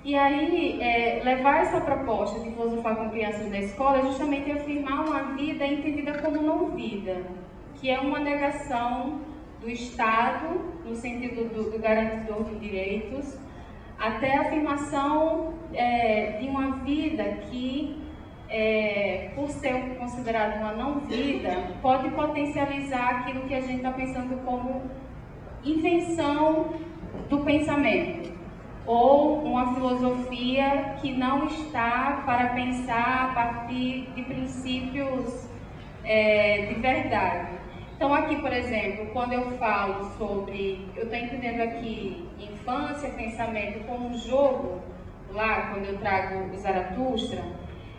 E aí, levar essa proposta de filosofar com crianças na escola é justamente afirmar uma vida entendida como não vida, que é uma negação do Estado, no sentido do garantidor de direitos, até a afirmação de uma vida que, por ser considerada uma não vida, pode potencializar aquilo que a gente está pensando como invenção do pensamento, ou uma filosofia que não está para pensar a partir de princípios de verdade. Então aqui, por exemplo, quando eu falo sobre, eu estou entendendo aqui infância, pensamento como um jogo, lá quando eu trago o Zaratustra,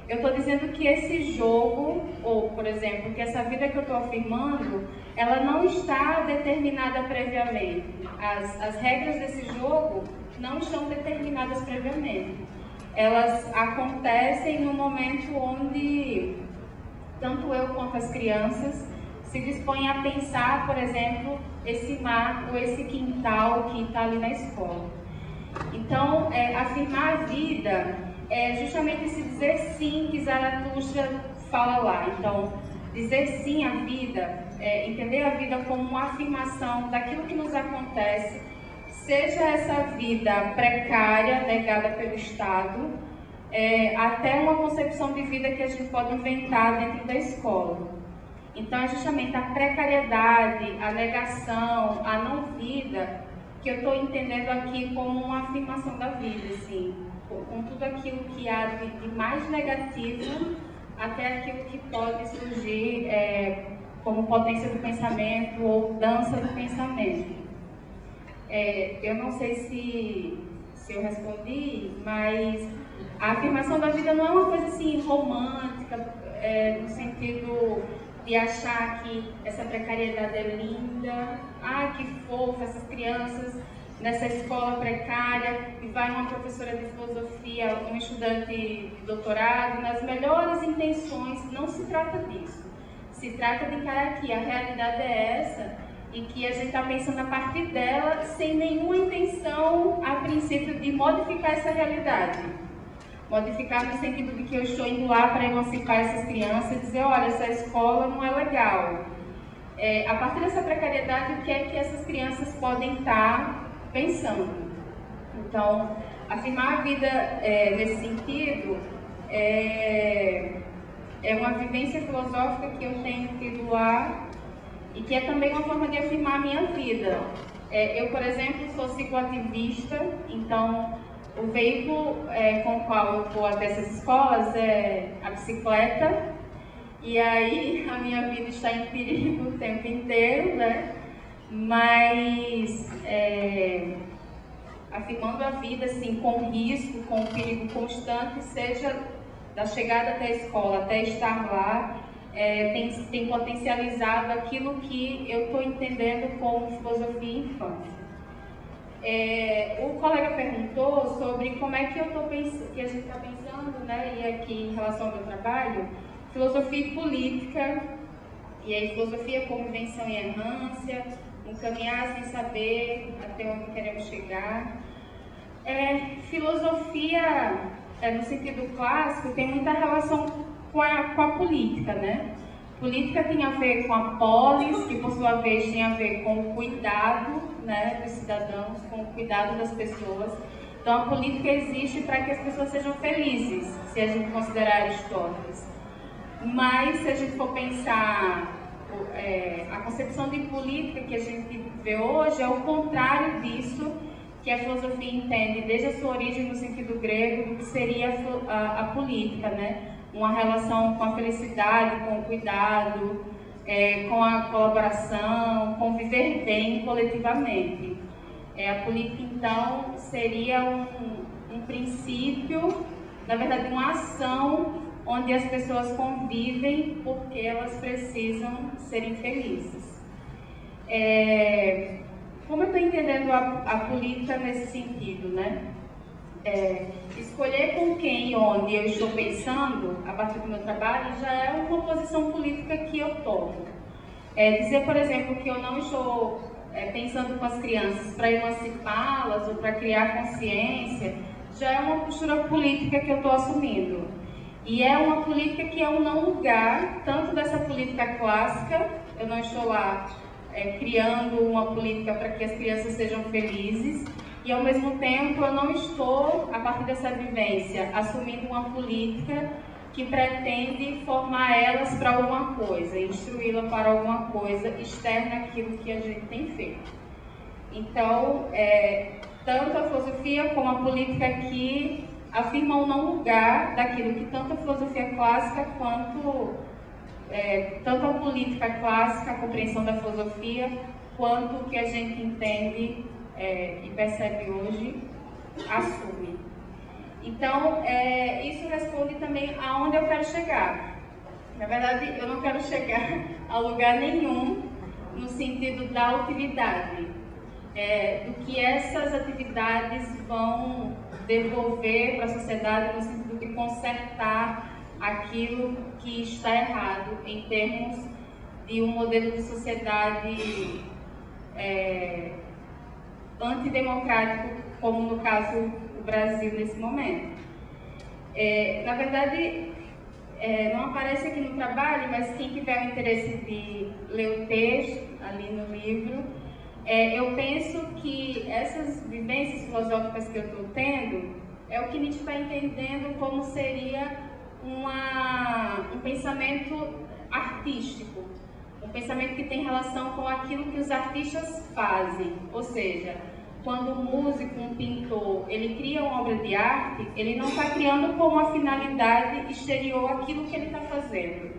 eu estou dizendo que esse jogo, ou por exemplo, que essa vida que eu estou afirmando, ela não está determinada previamente. As regras desse jogo não estão determinadas previamente. Elas acontecem no momento onde tanto eu quanto as crianças se dispõem a pensar, por exemplo, esse mar ou esse quintal que está ali na escola. Então, afirmar a vida é justamente esse dizer sim que Zaratustra fala lá. Então, dizer sim à vida, entender a vida como uma afirmação daquilo que nos acontece, seja essa vida precária, negada pelo Estado, até uma concepção de vida que a gente pode inventar dentro da escola. Então, é justamente a precariedade, a negação, a não-vida, que eu estou entendendo aqui como uma afirmação da vida, assim, com tudo aquilo que há de mais negativo, até aquilo que pode surgir como potência do pensamento ou dança do pensamento. Eu não sei se eu respondi, mas a afirmação da vida não é uma coisa assim romântica, no sentido de achar que essa precariedade é linda, que fofa essas crianças nessa escola precária, e vai uma professora de filosofia, um estudante de doutorado, nas melhores intenções. Não se trata disso. Se trata de encarar que a realidade é essa e que a gente está pensando a partir dela sem nenhuma intenção, a princípio, de modificar essa realidade. Modificar no sentido de que eu estou indo lá para emancipar essas crianças e dizer, olha, essa escola não é legal. A partir dessa precariedade, o que é que essas crianças podem estar pensando? Então, afirmar a vida nesse sentido é uma vivência filosófica que eu tenho tido lá e que é também uma forma de afirmar a minha vida. Eu, por exemplo, sou cicloativista, então o veículo com o qual eu vou até essas escolas é a bicicleta, e aí a minha vida está em perigo o tempo inteiro, né? Mas afirmando a vida assim, com risco, com perigo constante, seja da chegada até a escola, até estar lá, tem potencializado aquilo que eu estou entendendo como filosofia e infância. O colega perguntou sobre como é que eu estou pensando, que a gente está pensando, né, e aqui em relação ao meu trabalho, filosofia e política, e aí filosofia como invenção e errância, um caminhar sem saber até onde queremos chegar. Filosofia, no sentido clássico, tem muita relação com a política, né? Política tem a ver com a polis, que por sua vez tem a ver com o cuidado, né, dos cidadãos, com o cuidado das pessoas. Então a política existe para que as pessoas sejam felizes, se a gente considerar Aristóteles. Mas se a gente for pensar a concepção de política que a gente vê hoje é o contrário disso que a filosofia entende, desde a sua origem no sentido grego, do que seria a política, né? Uma relação com a felicidade, com o cuidado, com a colaboração, com viver bem coletivamente. A política, então, seria um princípio, na verdade, uma ação onde as pessoas convivem porque elas precisam serem felizes. Como eu estou entendendo a política nesse sentido, né? Escolher com quem e onde eu estou pensando, a partir do meu trabalho, já é uma posição política que eu tomo. Dizer, por exemplo, que eu não estou pensando com as crianças para emancipá-las ou para criar consciência, já é uma postura política que eu estou assumindo. E é uma política que é um não lugar, tanto dessa política clássica, eu não estou lá criando uma política para que as crianças sejam felizes, e ao mesmo tempo eu não estou, a partir dessa vivência, assumindo uma política que pretende formar elas para alguma coisa, instruí-la para alguma coisa externa àquilo que a gente tem feito. Então, tanto a filosofia como a política aqui afirmam um não lugar daquilo que tanto a filosofia clássica quanto tanto a política clássica, a compreensão da filosofia, quanto o que a gente entende e percebe hoje, assume. Então, isso responde também aonde eu quero chegar. Na verdade, eu não quero chegar a lugar nenhum no sentido da utilidade, do que essas atividades vão devolver para a sociedade no sentido de consertar aquilo que está errado em termos de um modelo de sociedade antidemocrático, como no caso o Brasil nesse momento. Na verdade, não aparece aqui no trabalho, mas quem tiver o interesse de ler o texto ali no livro, eu penso que essas vivências filosóficas que eu estou tendo é o que Nietzsche está entendendo como seria um pensamento artístico, um pensamento que tem relação com aquilo que os artistas fazem, ou seja, quando um músico, um pintor, ele cria uma obra de arte, ele não está criando com uma finalidade exterior aquilo que ele está fazendo.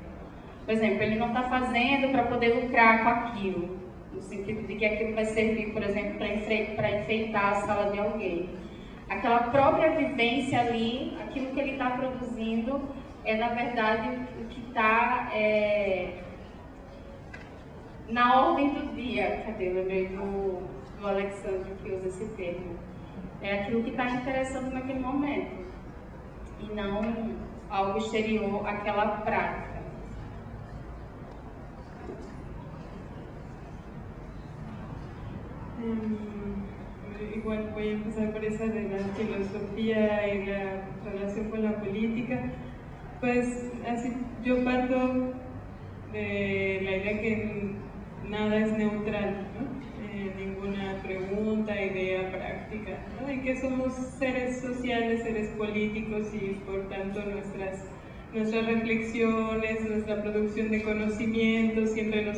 Por exemplo, ele não está fazendo para poder lucrar com aquilo, no sentido de que aquilo vai servir, por exemplo, para enfeitar a sala de alguém. Aquela própria vivência ali, aquilo que ele está produzindo, na verdade, o que está na ordem do dia. Cadê? Eu lembrei do Alexandre que usa esse termo. É aquilo que está interessando naquele momento, e não algo exterior àquela prática. Igual voy a empezar por esa de la filosofía y la relación con la política. Pues así yo parto de la idea que nada es neutral, ¿no? Ninguna pregunta, idea, práctica, ¿no? Y que somos seres sociales, seres políticos, y por tanto nuestras reflexiones, nuestra producción de conocimiento siempre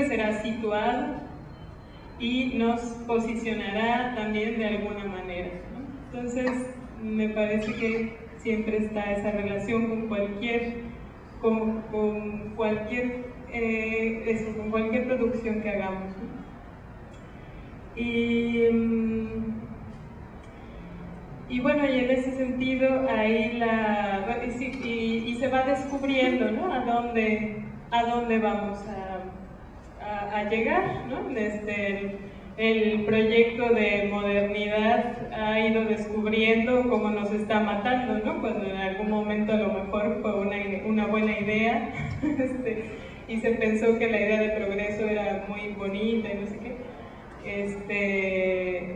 será situada y nos posicionará también de alguna manera, ¿no? Entonces, me parece que siempre está esa relación con cualquier producción que hagamos, ¿no? Y bueno, y en ese sentido ahí y se va descubriendo, ¿no? a dónde vamos a llegar, ¿no? Desde el proyecto de modernidad ha ido descubriendo cómo nos está matando, ¿no? Cuando en algún momento a lo mejor fue una buena idea y se pensó que la idea de progreso era muy bonita y no sé qué.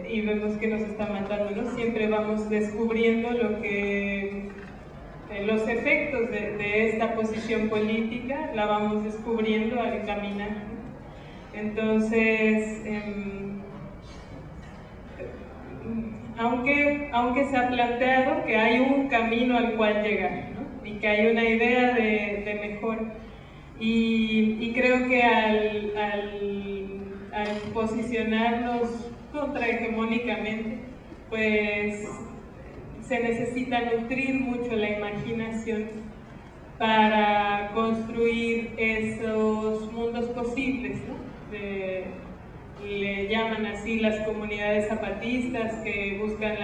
Y vemos que nos está matando, ¿no? Siempre vamos descubriendo los efectos de esta posición política, la vamos descubriendo al caminar, ¿no? Entonces, aunque se ha planteado que hay un camino al cual llegar, ¿no? Y que hay una idea de mejor, Y creo que al posicionarnos contrahegemónicamente, pues se necesita nutrir mucho la imaginación para construir esos mundos posibles, ¿no? Le llaman así las comunidades zapatistas que buscan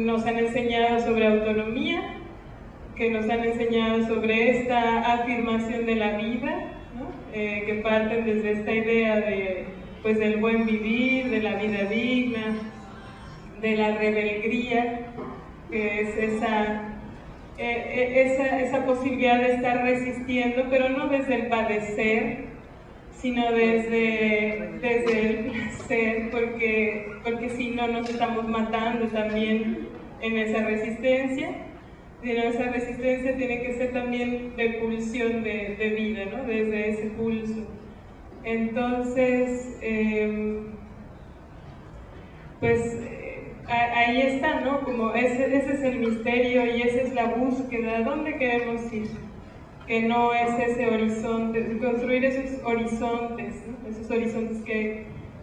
nos han enseñado sobre autonomía, que nos han enseñado sobre esta afirmación de la vida, ¿no? Que parten desde esta idea pues, del buen vivir, de la vida digna, de la rebeldía, que es esa posibilidad de estar resistiendo, pero no desde el padecer, sino desde el placer, porque si no nos estamos matando también en esa resistencia. Esa resistencia tiene que ser también de pulsión de vida, ¿no? Desde ese pulso. Entonces, ahí está, ¿no? Como ese es el misterio y esa es la búsqueda. ¿A dónde queremos ir? Que no es ese horizonte, construir esos horizontes, ¿no? Esos horizontes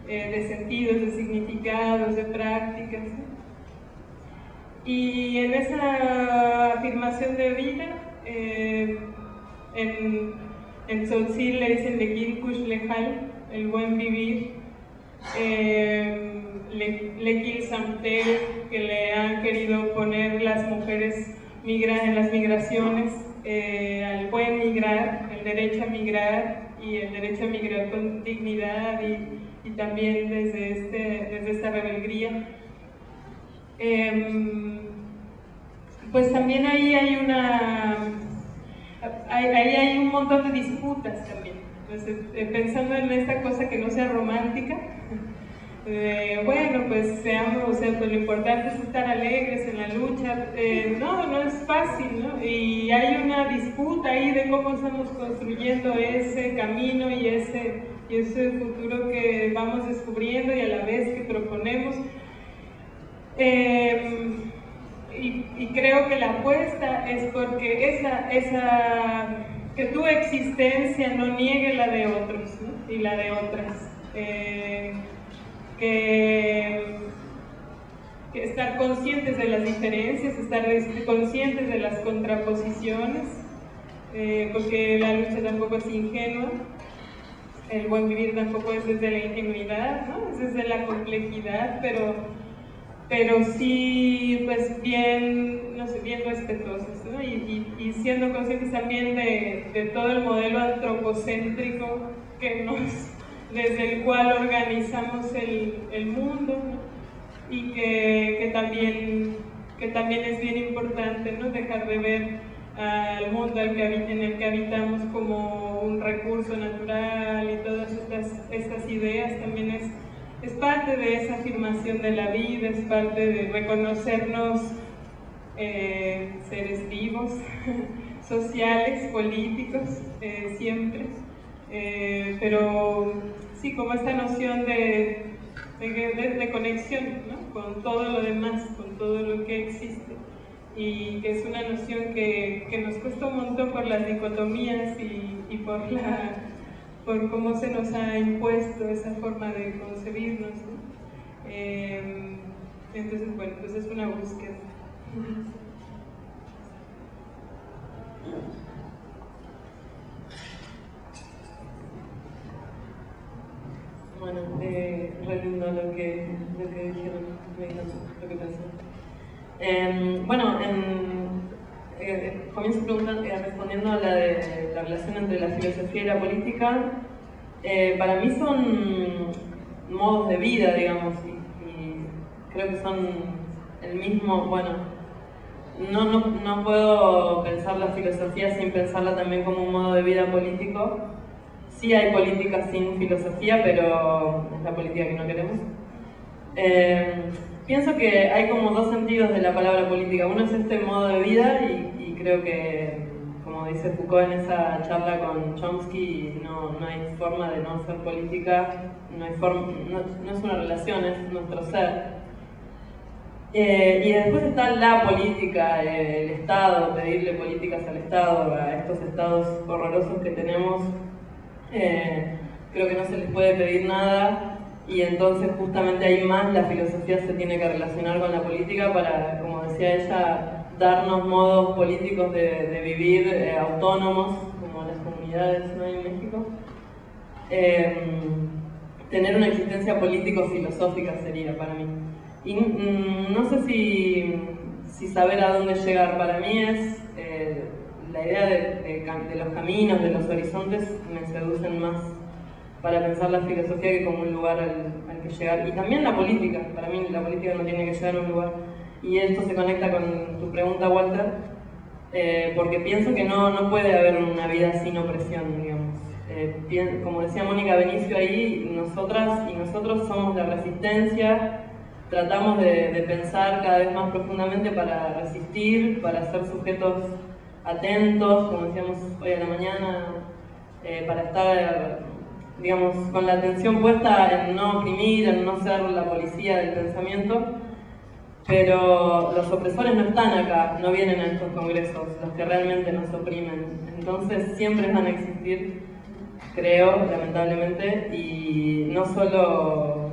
de sentidos, de significados, de prácticas, ¿no? Y en esa afirmación de vida, en Tzotzil le dicen de Gilkush Lejal, el buen vivir, Lekil Samtel, que le han querido poner las mujeres en las migraciones, al buen migrar, el derecho a migrar y el derecho a migrar con dignidad y también desde esta rebeldía. Pues también ahí hay un montón de disputas también. Entonces, pensando en esta cosa que no sea romántica, bueno, pues pues lo importante es estar alegres en la lucha. No es fácil, ¿no? Y hay una disputa ahí de cómo estamos construyendo ese camino y ese futuro que vamos descubriendo y a la vez que proponemos. Y creo que la apuesta es porque que tu existencia no niegue la de otros, ¿no? Y la de otras. Que estar conscientes de las diferencias, estar conscientes de las contraposiciones, porque la lucha tampoco es ingenua, el buen vivir tampoco es desde la ingenuidad, ¿no? Es desde la complejidad, pero sí, pues bien respetuosos, ¿no? Y siendo conscientes también de todo el modelo antropocéntrico desde el cual organizamos el mundo, ¿no? Y que también es bien importante, ¿no? Dejar de ver al mundo en el que habitamos como un recurso natural y todas estas ideas. También es parte de esa afirmación de la vida, es parte de reconocernos seres vivos, sociales, políticos, siempre, pero sí, como esta noción de conexión, ¿no? Con todo lo demás, con todo lo que existe, y que es una noción que nos cuesta un montón por las dicotomías y por cómo se nos ha impuesto esa forma de concebirnos, ¿no? Entonces, bueno, pues es una búsqueda. Bueno, re lindo lo que dijeron, me encantó lo que pensé. Comienzo respondiendo a la de la relación entre la filosofía y la política. Para mí son modos de vida, digamos, y creo que son el mismo. Bueno, no puedo pensar la filosofía sin pensarla también como un modo de vida político. Sí hay política sin filosofía, pero es la política que no queremos. Pienso que hay como dos sentidos de la palabra política. Uno es este modo de vida y creo que, como dice Foucault en esa charla con Chomsky, no hay forma de no hacer política, no es una relación, es nuestro ser. Y después está la política, el Estado, pedirle políticas al Estado, a estos estados horrorosos que tenemos. Creo que no se les puede pedir nada y entonces justamente ahí más la filosofía se tiene que relacionar con la política para, como decía ella, darnos modos políticos de vivir autónomos, como las comunidades ¿no? en México. Tener una existencia político-filosófica sería para mí. Y no sé si saber a dónde llegar. Para mí es la idea de los caminos, de los horizontes, me seducen más para pensar la filosofía que como un lugar al que llegar. Y también la política. Para mí la política no tiene que llegar a un lugar. Y esto se conecta con tu pregunta, Walter, porque pienso que no puede haber una vida sin opresión, digamos. Como decía Mónica Benicio ahí, nosotras y nosotros somos la resistencia. Tratamos de pensar cada vez más profundamente para resistir, para ser sujetos atentos, como decíamos hoy a la mañana, para estar, digamos, con la atención puesta en no oprimir, en no ser la policía del pensamiento. Pero los opresores no están acá, no vienen a estos congresos, los que realmente nos oprimen. Entonces siempre van a existir, creo, lamentablemente, y no solo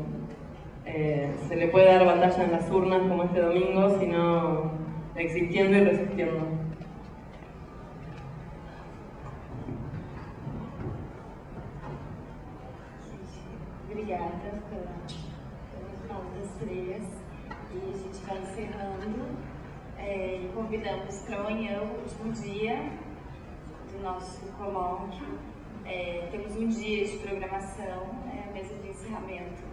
se le puede dar batalla en las urnas como este domingo, sino existiendo y resistiendo. Obrigada pelas mãos das três. E a gente vai encerrando e convidamos para amanhã, o último dia do nosso colóquio. Temos um dia de programação, a mesa de encerramento.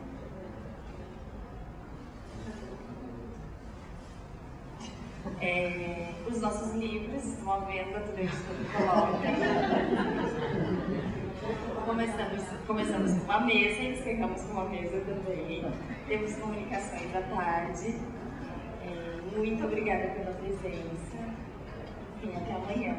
Os nossos livros estão à venda durante todo o colóquio. Começamos com uma mesa e encerramos com uma mesa também. Temos comunicações à tarde. Muito obrigada pela presença. Enfim, até amanhã.